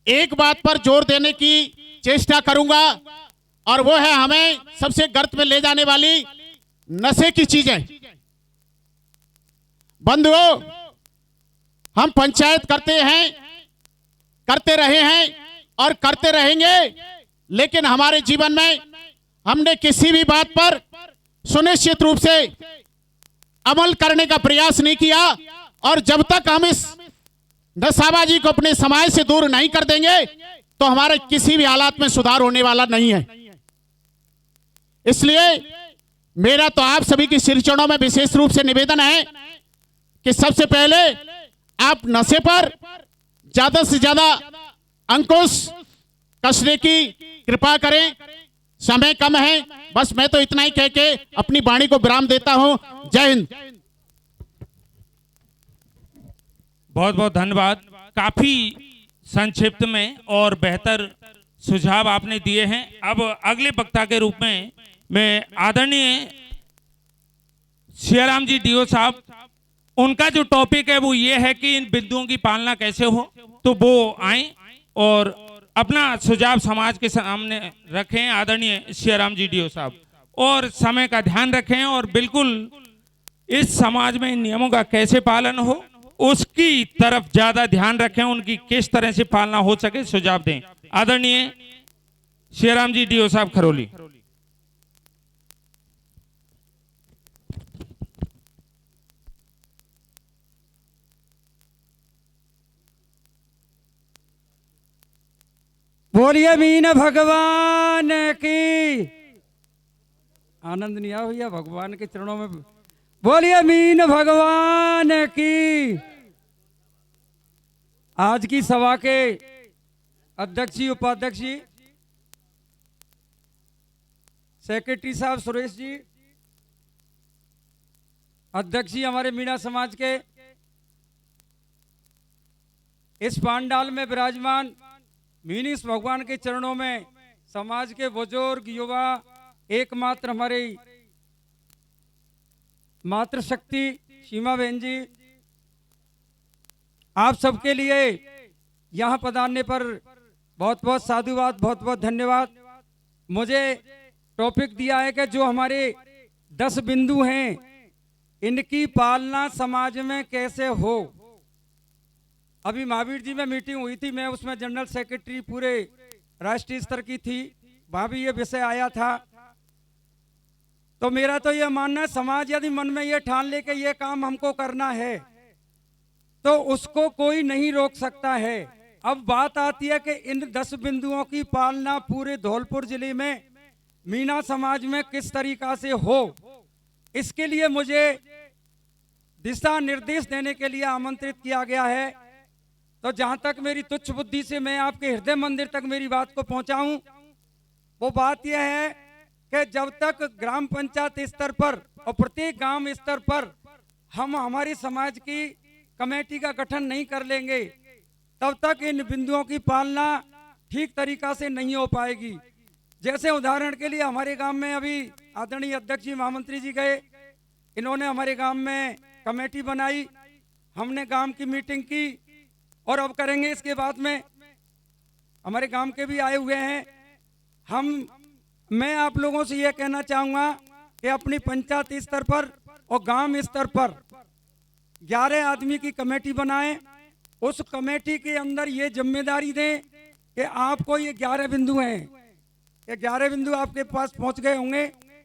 एक बात पर जोर देने की चेष्टा करूंगा, और वो है हमें सबसे गर्त में ले जाने वाली नशे की चीजें। बंधुओं, हम पंचायत करते हैं, करते रहे हैं और करते रहेंगे, लेकिन हमारे जीवन में हमने किसी भी बात पर सुनिश्चित रूप से अमल करने का प्रयास नहीं किया। और जब तक हम इस नशाबाजी को अपने समाज से दूर नहीं कर देंगे तो हमारे किसी भी हालात में सुधार होने वाला नहीं है। इसलिए मेरा तो आप सभी की सिर चरणों में विशेष रूप से निवेदन है कि सबसे पहले आप नशे पर ज्यादा से ज्यादा अंकुश कसने की कृपा करें। समय कम है, बस मैं तो इतना ही कह के अपनी वाणी को विराम देता हूं। जय हिंद। बहुत बहुत धन्यवाद। काफी संक्षिप्त में और बेहतर सुझाव आपने दिए हैं। अब अगले वक्ता के रूप में मैं आदरणीय सियाराम जी डीओ साहब, उनका जो टॉपिक है वो ये है कि इन बिंदुओं की पालना कैसे हो, तो वो आए और अपना सुझाव समाज के सामने रखें। आदरणीय सियाराम जी डीओ साहब, और समय का ध्यान रखें और बिल्कुल इस समाज में इन नियमों का कैसे पालन हो उसकी तरफ ज्यादा ध्यान रखें, उनकी किस तरह से पालना हो सके सुझाव दें। आदरणीय सियाराम जी डीओ साहब खरोली। बोलिए मीन भगवान की। आनंद नहीं आया भैया, भगवान के चरणों में बोलिए मीन भगवान की। आज की सभा के अध्यक्ष जी, उपाध्यक्ष जी, सेक्रेटरी साहब सुरेश जी, अध्यक्ष जी हमारे मीणा समाज के, इस पांडाल में विराजमान मीनीश भगवान के चरणों में समाज के बुजुर्ग, युवा, एकमात्र हमारे मातृशक्ति सीमा बहन जी, आप सबके लिए यहाँ पधारने पर बहुत बहुत साधुवाद, बहुत बहुत धन्यवाद। मुझे टॉपिक दिया है कि जो हमारे 10 बिंदु हैं इनकी पालना समाज में कैसे हो। अभी महावीर जी में मीटिंग हुई थी, मैं उसमें जनरल सेक्रेटरी पूरे राष्ट्रीय स्तर की थी, वहां भी ये विषय आया था। तो मेरा तो ये मानना है, समाज यदि मन में ये ठान ले कि ये काम हमको करना है तो उसको कोई नहीं रोक सकता है। अब बात आती है कि इन 10 बिंदुओं की पालना पूरे धौलपुर जिले में मीणा समाज में किस तरीका से हो, इसके लिए मुझे दिशा निर्देश देने के लिए आमंत्रित किया गया है। तो जहां तक मेरी तुच्छ बुद्धि से मैं आपके हृदय मंदिर तक मेरी बात को पहुंचाऊं, वो बात यह है कि जब तक ग्राम पंचायत स्तर पर और प्रत्येक गांव स्तर पर हम हमारी समाज की कमेटी का गठन नहीं कर लेंगे, तब तक इन बिंदुओं की पालना ठीक तरीका से नहीं हो पाएगी। जैसे उदाहरण के लिए हमारे गांव में अभी आदरणीय अध्यक्ष जी महामंत्री जी गए, इन्होंने हमारे गांव में कमेटी बनाई, हमने गांव की मीटिंग की और अब करेंगे इसके बाद में। हमारे गांव के भी आए हुए हैं। मैं आप लोगों से यह कहना चाहूँगा कि अपनी पंचायत स्तर पर और गांव स्तर पर 11 आदमी की कमेटी बनाएं। उस कमेटी के अंदर ये जिम्मेदारी दें कि आपको ये 11 बिंदु हैं, ये 11 बिंदु आपके पास पहुंच गए होंगे,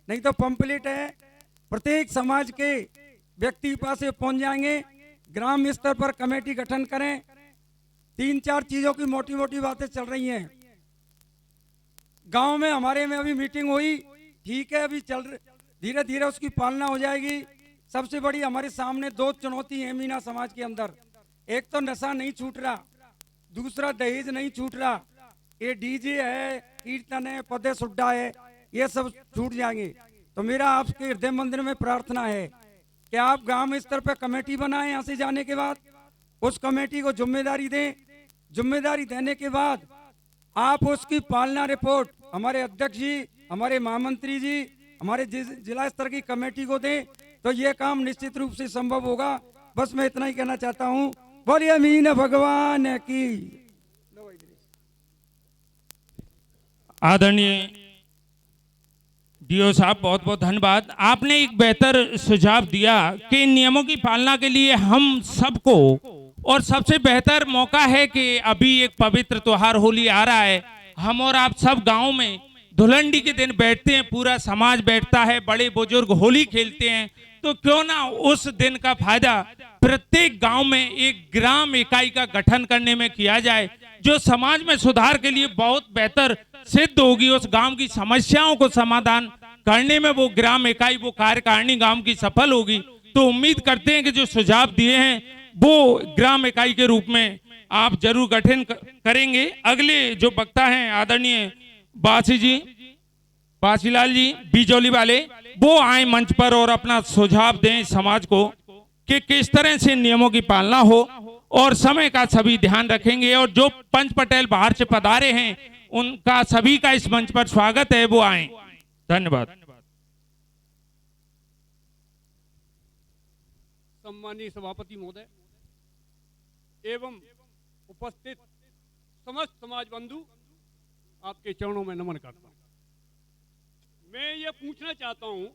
नहीं तो पंपलेट है, प्रत्येक समाज के व्यक्ति के पास ये पहुंच जाएंगे। ग्राम स्तर पर कमेटी गठन करें। 3-4 चीजों की मोटी मोटी बातें चल रही हैं। गांव में हमारे में अभी मीटिंग हुई, ठीक है, अभी धीरे धीरे उसकी पालना हो जाएगी। सबसे बड़ी हमारे सामने 2 चुनौती है मीना समाज के अंदर। एक तो नशा नहीं छूट रहा, दूसरा दहेज नहीं छूट रहा, ये डीजे है, कीर्तन है, पदे सुड्डा है, ये सब छूट जाएंगे। तो मेरा आपके हृदय मंदिर में प्रार्थना है कि आप ग्राम स्तर पर कमेटी बनाएं। यहाँ से जाने के बाद उस कमेटी को जिम्मेदारी दें। जिम्मेदारी देने के बाद आप उसकी पालना रिपोर्ट हमारे अध्यक्ष जी, हमारे महामंत्री जी, हमारे जिला स्तर की कमेटी को दें, तो ये काम निश्चित रूप से संभव होगा। बस मैं इतना ही कहना चाहता हूँ। बोलिए मीन भगवान की। आदरणीय डीओ साहब, बहुत बहुत धन्यवाद। आपने एक बेहतर सुझाव दिया कि इन नियमों की पालना के लिए हम सबको, और सबसे बेहतर मौका है कि अभी एक पवित्र त्योहार होली आ रहा है, हम और आप सब गांव में धुलंडी के दिन बैठते हैं, पूरा समाज बैठता है, बड़े बुजुर्ग होली खेलते हैं, तो क्यों ना उस दिन का फायदा प्रत्येक गांव में एक ग्राम इकाई का गठन करने में किया जाए, जो समाज में सुधार के लिए बहुत बेहतर सिद्ध होगी। उस गांव की समस्याओं को समाधान करने में वो ग्राम इकाई, वो कार्यकारिणी गांव की सफल होगी। तो उम्मीद करते हैं कि जो सुझाव दिए हैं वो ग्राम इकाई के रूप में आप जरूर गठन करेंगे। अगले जो वक्ता हैं आदरणीय बासीलाल जी बीजौली वाले, वो आए मंच पर और अपना सुझाव दें समाज को कि किस तरह से नियमों की पालना हो, और समय का सभी ध्यान रखेंगे। और जो पंच पटेल बाहर से पधारे हैं उनका सभी का इस मंच पर स्वागत है, वो आए। धन्यवाद। सम्मानीय सभापति महोदय एवं उपस्थित समस्त समाज बंधु, आपके चरणों में नमन करता हूं। मैं ये पूछना चाहता हूं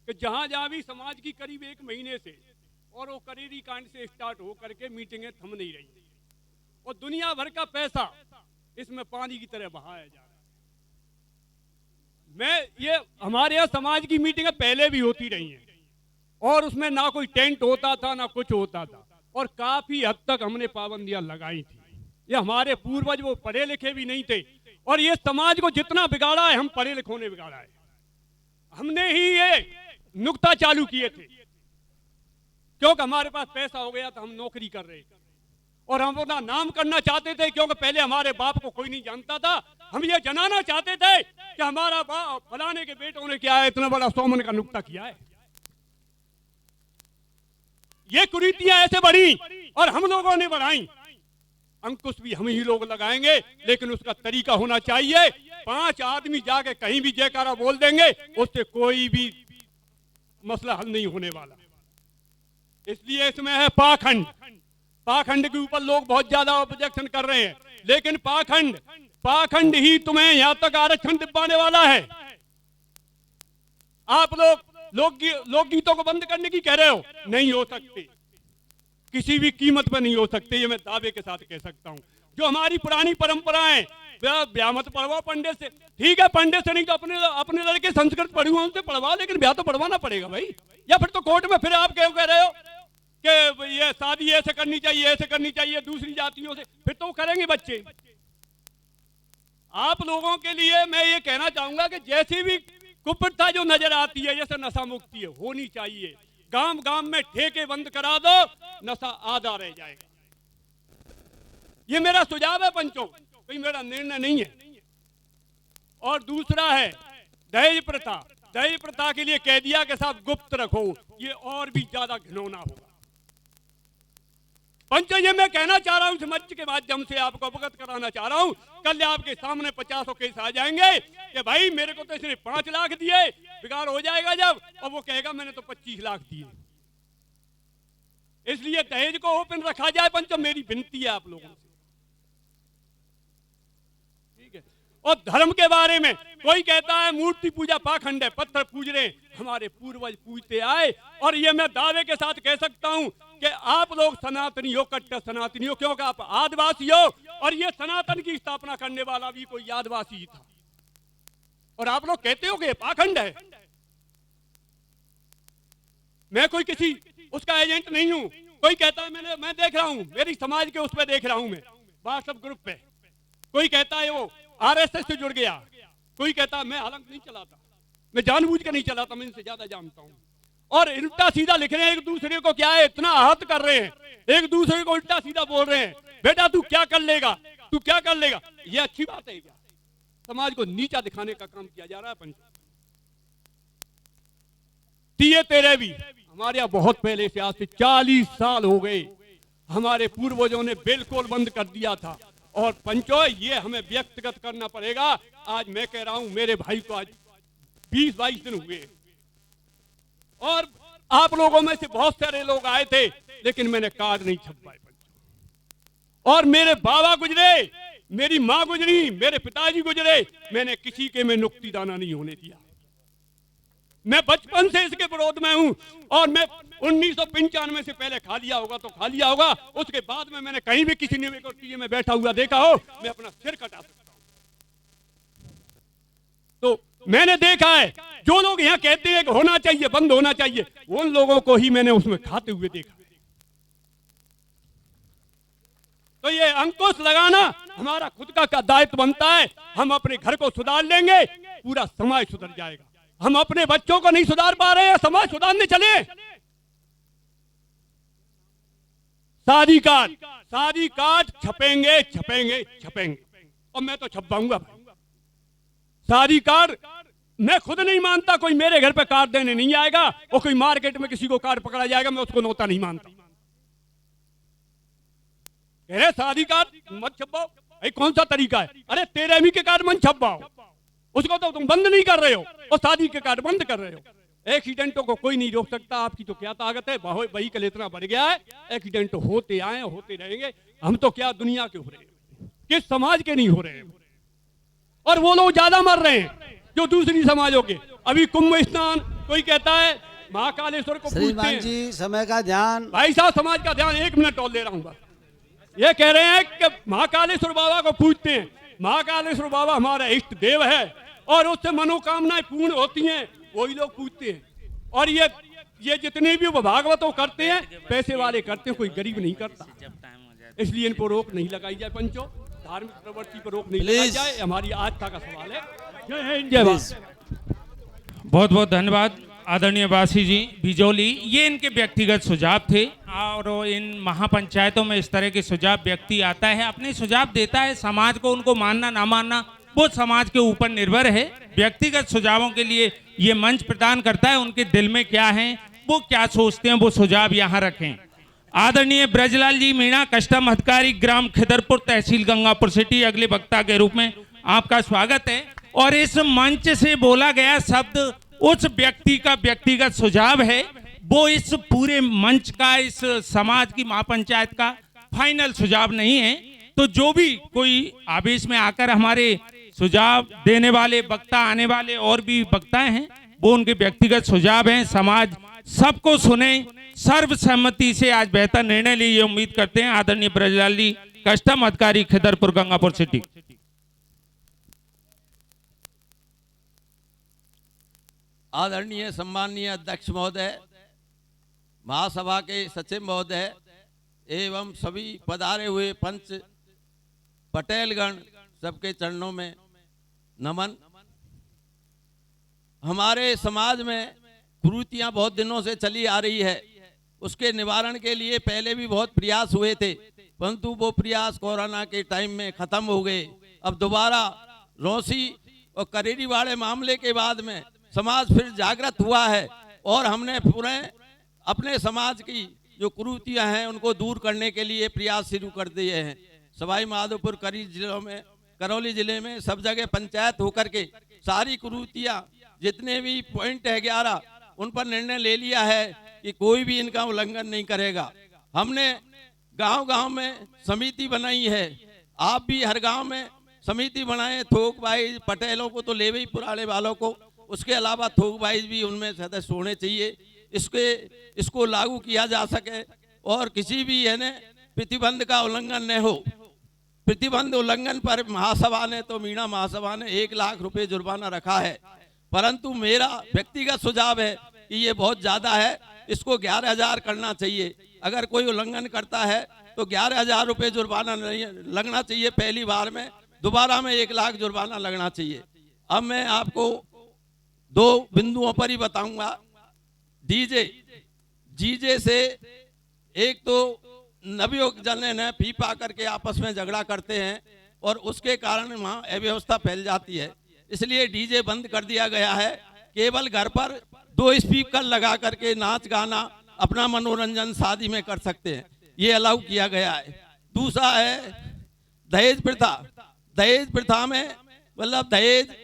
कि जहां जहां भी समाज की करीब 1 महीने से और वो करेरी कांड से स्टार्ट हो करके मीटिंगें थम नहीं रही, और दुनिया भर का पैसा इसमें पानी की तरह बहाया जा रहा है। ये हमारे यहाँ समाज की मीटिंगें पहले भी होती रही हैं, और उसमें ना कोई टेंट होता था ना कुछ होता था, और काफी हद तक हमने पाबंदियां लगाई थी। ये हमारे पूर्वज वो पढ़े लिखे भी नहीं थे, और ये समाज को जितना बिगाड़ा है हम पढ़े लिखों ने बिगाड़ा है। हमने ही ये नुक्ता चालू किए थे, क्योंकि हमारे पास पैसा हो गया तो हम नौकरी कर रहे थे, और हम अपना नाम करना चाहते थे, क्योंकि पहले हमारे बाप को कोई नहीं जानता था। हम ये जनाना चाहते थे कि हमारा बाप फलाने के बेटों ने क्या है, इतना बड़ा सोमन का नुक्ता किया है। ये कुरीतियां ऐसे बढ़ी और हम लोगों ने बढ़ाई। अंकुश भी हम ही लोग लगाएंगे, लेकिन उसका तरीका होना चाहिए। 5 आदमी जाके कहीं भी जयकारा बोल देंगे, उससे कोई भी मसला हल नहीं होने वाला। इसलिए इसमें है पाखंड। पाखंड के ऊपर लोग बहुत ज्यादा ऑब्जेक्शन कर रहे हैं, लेकिन पाखंड ही तुम्हें यहां तक आरक्षण दिलवाने वाला है। आप लोकगीतों को बंद करने की कह रहे हो, नहीं हो सकते, किसी भी कीमत पर नहीं हो सकते। ये मैं दावे के साथ कह सकता हूं। जो हमारी पुरानी परंपराएं, ब्याह मत पढ़वा पंडित से, ठीक है, पंडित से नहीं तो अपने लड़के संस्कृत पढ़े हुए उनसे पढ़वा, लेकिन ब्याह तो पढ़वाना पड़ेगा भाई। या फिर तो कोर्ट में फिर आप क्या कह रहे हो कि ये शादी ऐसे करनी चाहिए दूसरी जातियों से, फिर तो करेंगे बच्चे। आप लोगों के लिए मैं ये कहना चाहूंगा कि जैसी भी कुप्रथा जो नजर आती है, जैसे नशा मुक्ति है होनी चाहिए। गांव गांव में ठेके बंद करा दो, नशा आधा रह जाएगा। ये मेरा सुझाव है पंचों, कोई मेरा निर्णय नहीं है। और दूसरा है दहेज प्रथा। दहेज प्रथा के लिए कैदिया के साथ गुप्त रखो, ये और भी ज्यादा घिनौना होगा। पंचो, ये मैं कहना चाह रहा हूं, इस मंच के माध्यम से आपको अवगत कराना चाह रहा हूं। कल आपके सामने 50 केस आ जाएंगे कि भाई मेरे को तो इसने 5 लाख दिए, बिगाड़ हो जाएगा जब, और वो कहेगा मैंने तो 25 लाख दिए। इसलिए दहेज को ओपन रखा जाए पंचो, मेरी विनती है आप लोगों से, ठीक है। और धर्म के बारे में कोई कहता है मूर्ति पूजा पाखंड है, पत्थर पूज रहे, हमारे पूर्वज पूजते आए। और ये मैं दावे के साथ कह सकता हूं कि आप लोग सनातनी हो, कट्टर सनातनी हो, क्योंकि आप आदिवासी हो, और ये सनातन की स्थापना करने वाला भी कोई आदिवासी ही था, और आप लोग कहते हो कि पाखंड है। मैं कोई किसी उसका एजेंट नहीं हूं। कोई कहता है मैं देख रहा हूं, मेरी समाज के उस पर देख रहा हूं, मैं व्हाट्सएप ग्रुप पे कोई कहता है वो आरएसएस से जुड़ गया, कोई कहता है मैं अलग नहीं चलाता, मैं जानबूझ के नहीं चलाता, मैं इनसे ज्यादा जानता हूं। और उल्टा सीधा लिख रहे हैं, एक दूसरे को क्या है इतना आहत कर रहे हैं, एक दूसरे को उल्टा सीधा बोल रहे हैं, बेटा तू क्या कर लेगा, तू क्या कर लेगा। ये अच्छी बात है क्या? समाज को नीचा दिखाने का काम किया जा रहा है। पंच तीये तेरे भी हमारे यहाँ बहुत पहले से, आज से 40 साल हो गए, हमारे पूर्वजों ने बिल्कुल बंद कर दिया था। और पंचो, ये हमें व्यक्तिगत करना पड़ेगा। आज मैं कह रहा हूं, मेरे भाई को आज 20-22 दिन हुए, और आप लोगों में से बहुत सारे लोग आए थे, लेकिन मैंने कार्ड नहीं छपवाए। और मेरे बाबा गुजरे, मेरी माँ गुजरी, मेरे पिताजी गुजरे, मैंने किसी के में नुक्ती दाना नहीं होने दिया। मैं बचपन से इसके विरोध में हूं, और मैं 1995 से पहले खा लिया होगा तो खा लिया होगा, उसके बाद में मैंने कहीं भी किसी ने में बैठा हुआ देखा हो, मैं अपना सिर कटा सकता हूं। तो मैंने देखा है, जो लोग यहाँ कहते हैं कि होना चाहिए, बंद होना चाहिए, उन लोगों को ही मैंने उसमें खाते हुए देखा। तो ये अंकुश लगाना हमारा खुद का दायित्व बनता है। हम अपने घर को सुधार लेंगे, पूरा समाज सुधर जाएगा। हम अपने बच्चों को नहीं सुधार पा रहे हैं, समाज सुधारने चले। शादी कार्ड छपेंगे छपेंगे छपेंगे, और मैं तो छपवाऊंगा भाई। शादी कार्ड मैं खुद नहीं मानता, कोई मेरे घर पे कार्ड देने नहीं आएगा, और कोई मार्केट में किसी को कार्ड पकड़ा जाएगा, मैं उसको नौता नहीं मानता। कह रहे शादी कार्ड मत छपवाओ, भाई कौन सा तरीका है? अरे 13वीं के कार्ड मत छपवाओ, उसको तो तुम बंद नहीं कर रहे हो, और शादी के कार्ड बंद कर रहे हो। एक्सीडेंटों को कोई नहीं रोक सकता, आपकी तो क्या ताकत है? व्हीकल इतना बढ़ गया है, एक्सीडेंट होते आए होते रहेंगे। हम तो क्या दुनिया के हो रहे हैं, किस समाज के नहीं हो रहे हैं, और वो लोग ज्यादा मर रहे हैं जो दूसरी समाजों के। अभी कुंभ स्नान, कोई कहता है महाकालेश्वर को पूजते हैं। जी समय का ध्यान, भाई साहब समाज का ध्यान 1 मिनट और ले रहा हूँ बस। ये कह रहे हैं कि महाकालेश्वर बाबा को पूजते हैं। महाकालेश्वर बाबा हमारा इष्ट देव है, और उससे मनोकामनाएं पूर्ण होती हैं, वही लोग पूजते हैं। और ये जितने भी भागवतों करते हैं, पैसे वाले करते हैं, कोई गरीब नहीं करता। इसलिए इनको रोक नहीं लगाई जाए पंचो, धार्मिक प्रवृत्ति पर रोक नहीं लगाई जाए, हमारी आस्था का सवाल है। जय हिंद, जय भारत। बहुत बहुत धन्यवाद आदरणीय वासी जी बिजोली। ये इनके व्यक्तिगत सुझाव थे, और इन महापंचायतों में इस तरह के सुझाव व्यक्ति आता है, अपने सुझाव देता है, समाज को उनको मानना ना मानना वो समाज के ऊपर निर्भर है। व्यक्तिगत सुझावों के लिए ये मंच प्रदान करता है, उनके दिल में क्या है, वो क्या सोचते हैं, वो सुझाव यहाँ रखें। आदरणीय ब्रजलाल जी मीणा, कस्टम अधिकारी, ग्राम खिदरपुर, तहसील गंगापुर सिटी, अगले वक्ता के रूप में आपका स्वागत है। और इस मंच से बोला गया शब्द उस व्यक्ति का व्यक्तिगत सुझाव है, वो इस पूरे मंच का, इस समाज की महापंचायत का फाइनल सुझाव नहीं है। तो जो भी कोई आवेश में आकर हमारे सुझाव देने वाले वक्ता, आने वाले और भी वक्ता हैं, वो उनके व्यक्तिगत सुझाव हैं। समाज सबको सुने, सर्वसम्मति से आज बेहतर निर्णय लिए, उम्मीद करते हैं। आदरणीय ब्रजलाल जी, कस्टम अधिकारी, खिदरपुर, गंगापुर सिटी। आदरणीय सम्माननीय अध्यक्ष महोदय, महासभा के सचिव महोदय एवं सभी पधारे हुए पंच पटेलगण, सबके चरणों में नमन। हमारे समाज में कुरीतियां बहुत दिनों से चली आ रही है, उसके निवारण के लिए पहले भी बहुत प्रयास हुए थे, परंतु वो प्रयास कोरोना के टाइम में खत्म हो गए। अब दोबारा रौसी और करेरी वाले मामले के बाद में समाज फिर जागृत हुआ है और हमने पूरे अपने समाज की जो कुरीतियां हैं उनको दूर करने के लिए प्रयास शुरू कर दिए हैं। सवाई माधोपुर करौली जिले में सब जगह पंचायत होकर के सारी कुरीतियां जितने भी पॉइंट है 11 उन पर निर्णय ले लिया है कि कोई भी इनका उल्लंघन नहीं करेगा। हमने गांव-गांव में समिति बनाई है, आप भी हर गांव में समिति बनाए। थोक वाइज पटेलों को तो ले ही पुराने वालों को, उसके अलावा थोक वाइज भी उनमें सदस्य होने चाहिए। इसको लागू किया जा सके और किसी भी है न प्रतिबंध का उल्लंघन न हो। प्रतिबंध उल्लंघन पर महासभा ने तो मीणा महासभा ने 1 लाख रुपए जुर्माना रखा है, परंतु मेरा व्यक्तिगत सुझाव है कि ये बहुत ज्यादा है, इसको 11,000 करना चाहिए। अगर कोई उल्लंघन करता है तो 11,000 रुपए जुर्माना नहीं लगना चाहिए पहली बार में, दोबारा में 1 लाख जुर्माना लगना चाहिए। अब मैं आपको 2 बिंदुओं पर ही बताऊंगा। जीजे से एक तो नवियों जने ने पीपा करके आपस में झगड़ा करते हैं और उसके कारण वहाँ अव्यवस्था फैल जाती है, इसलिए डीजे बंद कर दिया गया है। केवल घर पर 2 स्पीकर लगा करके नाच गाना अपना मनोरंजन शादी में कर सकते हैं, ये अलाउ किया गया है। दूसरा है दहेज प्रथा। दहेज प्रथा में मतलब दहेज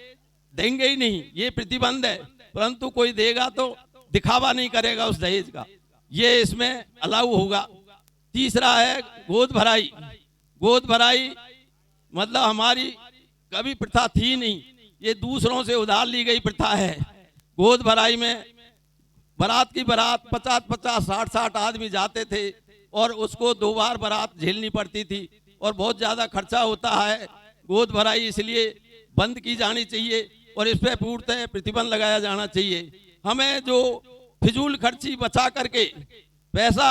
देंगे ही नहीं, ये प्रतिबंध है, परंतु कोई देगा तो दिखावा नहीं करेगा उस दहेज का, ये इसमें अलाउ होगा। तीसरा है गोद भराई। गोद भराई मतलब हमारी कभी प्रथा थी नहीं, ये दूसरों से उधार ली गई प्रथा है। गोद भराई में बारात की बारात 50-50, 60-60 आदमी जाते थे और उसको 2 बार बारात झेलनी पड़ती थी और बहुत ज्यादा खर्चा होता है। गोद भराई इसलिए बंद की जानी चाहिए और इस पर पूर्णतः प्रतिबंध लगाया जाना चाहिए। हमें जो फिजूल खर्ची बचा करके पैसा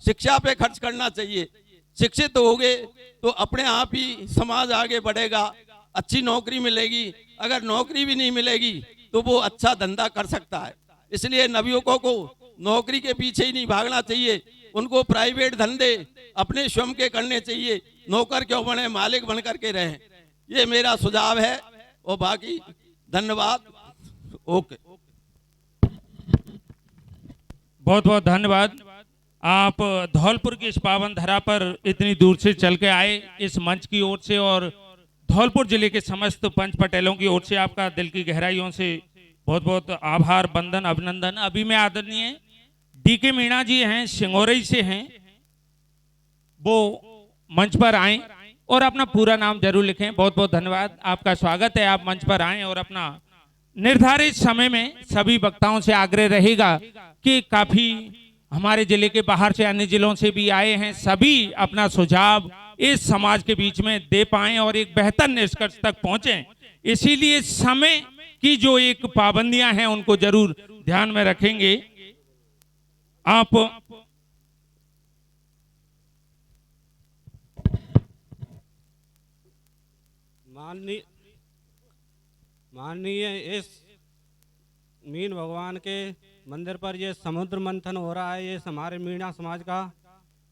शिक्षा पे खर्च करना चाहिए। शिक्षित होगे तो अपने आप ही समाज आगे बढ़ेगा, अच्छी नौकरी मिलेगी। अगर नौकरी भी नहीं मिलेगी तो वो अच्छा धंधा कर सकता है। इसलिए नवयुवकों को नौकरी के पीछे ही नहीं भागना चाहिए, उनको प्राइवेट धंधे अपने स्वयं के करने चाहिए। नौकर क्यों बने, मालिक बन करके रहें, ये मेरा सुझाव है। और बाकी धन्यवाद। ओके, बहुत बहुत धन्यवाद। आप धौलपुर की इस पावन धरा पर इतनी दूर से चल के आए इस मंच की ओर से और धौलपुर जिले के समस्त पंच पटेलों की ओर से आपका दिल की गहराइयों से बहुत बहुत आभार, वंदन, अभिनंदन। अभी मैं आदरणीय डीके मीणा जी हैं, सिंगोरई से हैं, वो मंच पर आए और अपना पूरा नाम जरूर लिखें। बहुत बहुत धन्यवाद, आपका स्वागत है, आप मंच पर आए और अपना निर्धारित समय में सभी वक्ताओं से आग्रह रहेगा कि काफी हमारे जिले के बाहर से अन्य जिलों से भी आए हैं, सभी अपना सुझाव इस समाज के बीच में दे पाएं और एक बेहतर निष्कर्ष तक पहुंचें। इसीलिए समय की जो एक पाबंदियां हैं उनको जरूर ध्यान में रखेंगे। आप माननीय इस मीन भगवान के मंदिर पर ये समुद्र मंथन हो रहा है, ये हमारे मीणा समाज का।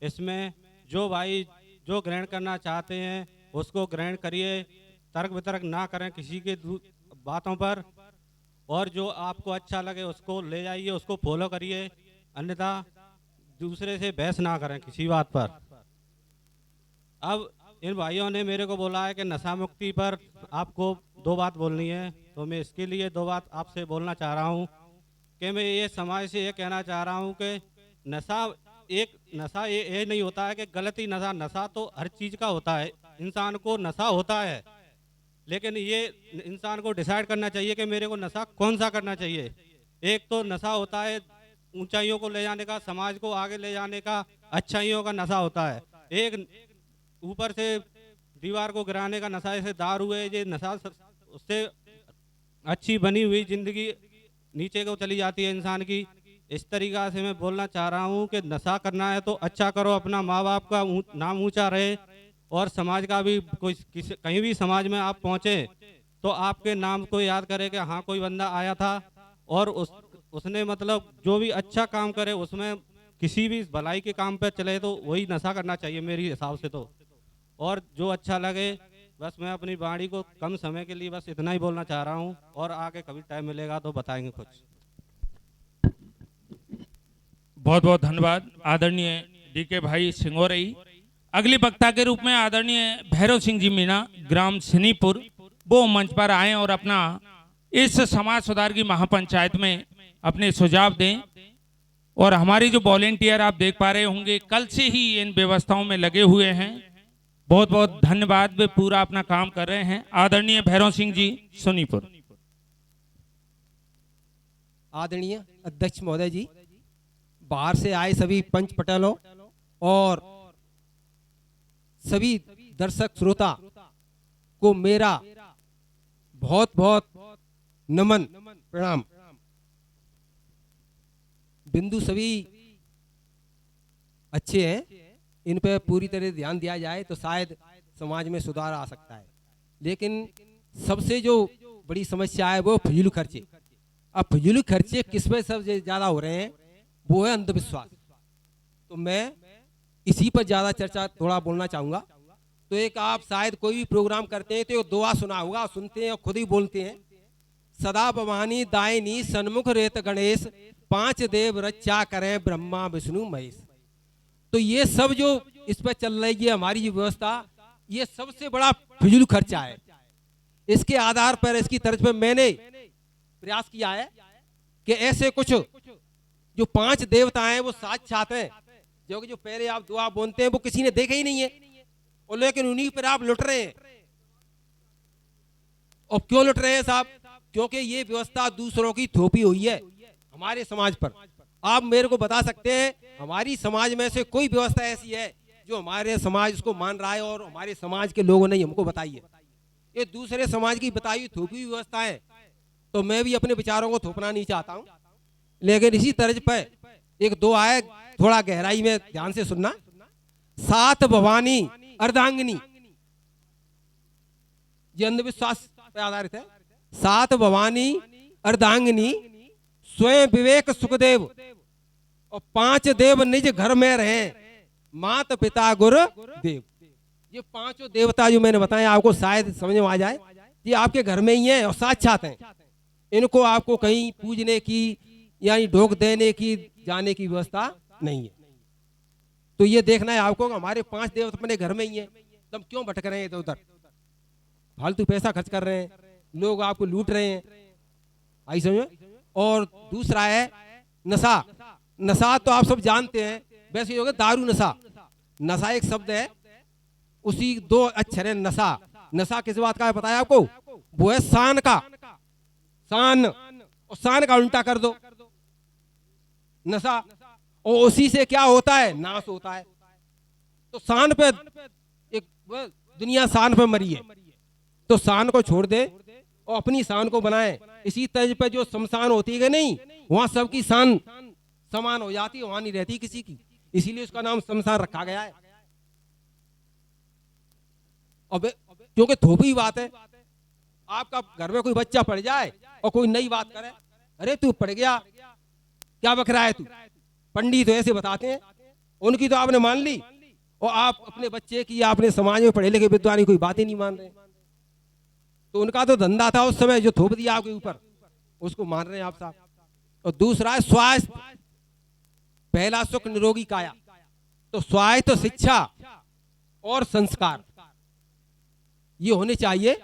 इसमें जो भाई जो ग्रहण करना चाहते हैं उसको ग्रहण करिए, तर्क वितर्क ना करें किसी के बातों पर, और जो आपको अच्छा लगे उसको ले जाइए, उसको फॉलो करिए, अन्यथा दूसरे से बहस ना करें किसी बात पर। अब इन भाइयों ने मेरे को बोला है कि नशा मुक्ति पर आपको 2 बात बोलनी है, तो मैं इसके लिए 2 बात आपसे बोलना चाह रहा हूँ कि मैं ये समाज से ये कहना चाह रहा हूँ कि नशा ये नहीं होता है कि गलती नशा तो हर चीज़ का होता है, इंसान को नशा होता है, लेकिन ये इंसान को डिसाइड करना चाहिए कि मेरे को नशा कौन सा करना चाहिए। एक तो नशा होता है ऊंचाइयों को ले जाने का, समाज को आगे ले जाने का, अच्छाइयों का नशा होता है। एक ऊपर से दीवार को गिराने का नशा, जैसे दारू है, ये नशा उससे अच्छी बनी हुई जिंदगी नीचे को चली जाती है इंसान की। इस तरीका से मैं बोलना चाह रहा हूँ कि नशा करना है तो अच्छा करो, अपना माँ बाप का नाम ऊंचा रहे और समाज का भी कहीं भी समाज में आप पहुँचे तो आपके नाम को याद करे कि हाँ कोई बंदा आया था और उसने मतलब जो भी अच्छा काम करे उसमें किसी भी भलाई के काम पे चले तो वही नशा करना चाहिए मेरे हिसाब से तो। और जो अच्छा लगे बस मैं अपनी वाणी को कम समय के लिए बस इतना ही बोलना चाह रहा हूँ, और आगे कभी टाइम मिलेगा तो बताएंगे कुछ। बहुत बहुत धन्यवाद आदरणीय डीके भाई सिंगोरई। अगली वक्ता के रूप में आदरणीय भैरव सिंह जी मीणा, ग्राम सनीपुर, वो मंच पर आए और अपना इस समाज सुधार की महापंचायत में अपने सुझाव दें। और हमारी जो वॉलेंटियर आप देख पा रहे होंगे कल से ही इन व्यवस्थाओं में लगे हुए हैं। बहुत बहुत धन्यवाद, वे पूरा अपना काम कर रहे हैं। आदरणीय भैरव सिंह जी सोनीपुर। आदरणीय अध्यक्ष महोदय जी, बाहर से आए सभी पंच पटेलों और सभी दर्शक श्रोता को मेरा बहुत बहुत नमन प्रणाम। बिंदु सभी अच्छे हैं, इन पे पूरी तरह ध्यान दिया जाए तो शायद समाज में सुधार आ सकता है। लेकिन सबसे जो बड़ी समस्या है वो फिजूल खर्चे। अब फिजूल खर्चे किस पे सबसे ज़्यादा हो रहे हैं, वो है अंधविश्वास। तो मैं इसी पर ज़्यादा चर्चा थोड़ा बोलना चाहूँगा। तो एक आप शायद कोई भी प्रोग्राम करते हैं तो दुआ सुना होगा, सुनते हैं और खुद ही बोलते हैं, सदा भवानी दायनी सन्मुख रेत गणेश, पांच देव रक्षा करें ब्रह्मा विष्णु महेश। तो ये सब जो इस पर चल रही है हमारी जो व्यवस्था, ये सबसे बड़ा फिजूल खर्चा है। इसके आधार पर, इसकी तर्ज पर मैंने प्रयास किया है कि ऐसे कुछ जो पांच देवता हैं वो साक्षात हैं, जो पहले आप दुआ बोलते हैं वो किसी ने देखे ही नहीं है, और लेकिन उन्हीं पर आप लुट रहे हैं। और क्यों लुट रहे हैं साहब? क्योंकि ये व्यवस्था दूसरों की थोपी हुई है हमारे समाज पर। आप मेरे को बता सकते हैं हमारी समाज में से कोई व्यवस्था ऐसी है जो हमारे समाज उसको मान रहा है और हमारे समाज के लोगों ने हमको बताई है? ये दूसरे समाज की बताई हुई थोपी हुई व्यवस्था है। तो मैं भी अपने विचारों को थोपना नहीं चाहता हूँ, लेकिन इसी तर्ज पर एक दो आए, थोड़ा गहराई में ध्यान से सुनना। सात भवानी अर्धांगिनी, ये अंधविश्वास पर आधारित है। सात भवानी अर्धांगिनी, स्वयं विवेक सुखदेव, और पांच देव निज घर में रहे, माता पिता गुरु देव। ये पांचों देवता जो मैंने बताया आपको शायद समझ में आ जाए, ये आपके घर में ही हैं और साक्षात हैं। इनको आपको कहीं पूजने की यानी ढोक देने की जाने की व्यवस्था नहीं है। तो ये देखना है आपको कि हमारे पांच देवता अपने घर में ही हैं, तो हम क्यों भटक रहे हैं इधर उधर, फालतू पैसा खर्च कर रहे हैं, लोग आपको लूट रहे हैं, आई समझ। और दूसरा है नशा। नशा तो आप सब जानते हैं, वैसे होगा दारू नशा। नशा एक शब्द है, उसी दो अक्षर है नशा। नशा किस बात का है पता है आपको? वो है शान का, शान, और शान का उल्टा कर दो नशा, और उसी से क्या होता है? नाश होता है। तो शान पे एक दुनिया शान पे मरी है, तो शान को छोड़ दे और अपनी शान को बनाए। इसी तर्ज पे जो शमशान होती है नहीं, वहां सबकी शान समान हो जाती है, वहां नहीं रहती किसी की, इसीलिए उसका नाम शमशान रखा गया है। अब क्योंकि थोपी बात है, आपका घर में कोई बच्चा पढ़ जाए और कोई नई बात करे, अरे तू पढ़ गया, क्या बक रहा है तू? पंडित तो ऐसे बताते हैं, उनकी तो आपने मान ली, और आप अपने बच्चे की या अपने समाज में पढ़े लिखे विद्वान कोई बात ही नहीं मान रहे। तो उनका तो धंधा था उस समय, जो थोप दिया आपके ऊपर उसको मान रहे हैं आप साहब। और दूसरा है स्वास्थ्य, पहला सुख निरोगी काया। तो स्वास्थ्य, शिक्षा और संस्कार ये होने चाहिए।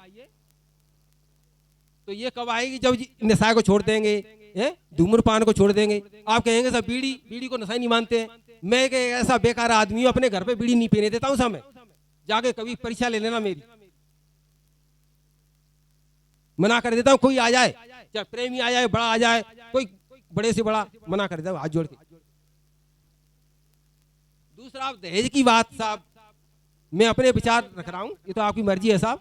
तो ये कब आएगी? जब नशा को छोड़ देंगे, धूम्रपान को छोड़ देंगे। आप कहेंगे सब बीड़ी को नशा ही नहीं मानते हैं। मैं एक ऐसा बेकार आदमी हूं, अपने घर पे बीड़ी नहीं पीने देता हूं समय, जाके कभी परीक्षा ले लेना मेरी, मना कर देता हूं। कोई आ जाए, चाहे प्रेमी आ जाए, बड़ा आ जाए, कोई बड़े से बड़ा, मना कर देता हूं हाथ जोड़ के। दूसरा दहेज की बात साहब, मैं अपने विचार रख रहा हूं, ये तो आपकी मर्जी है साहब।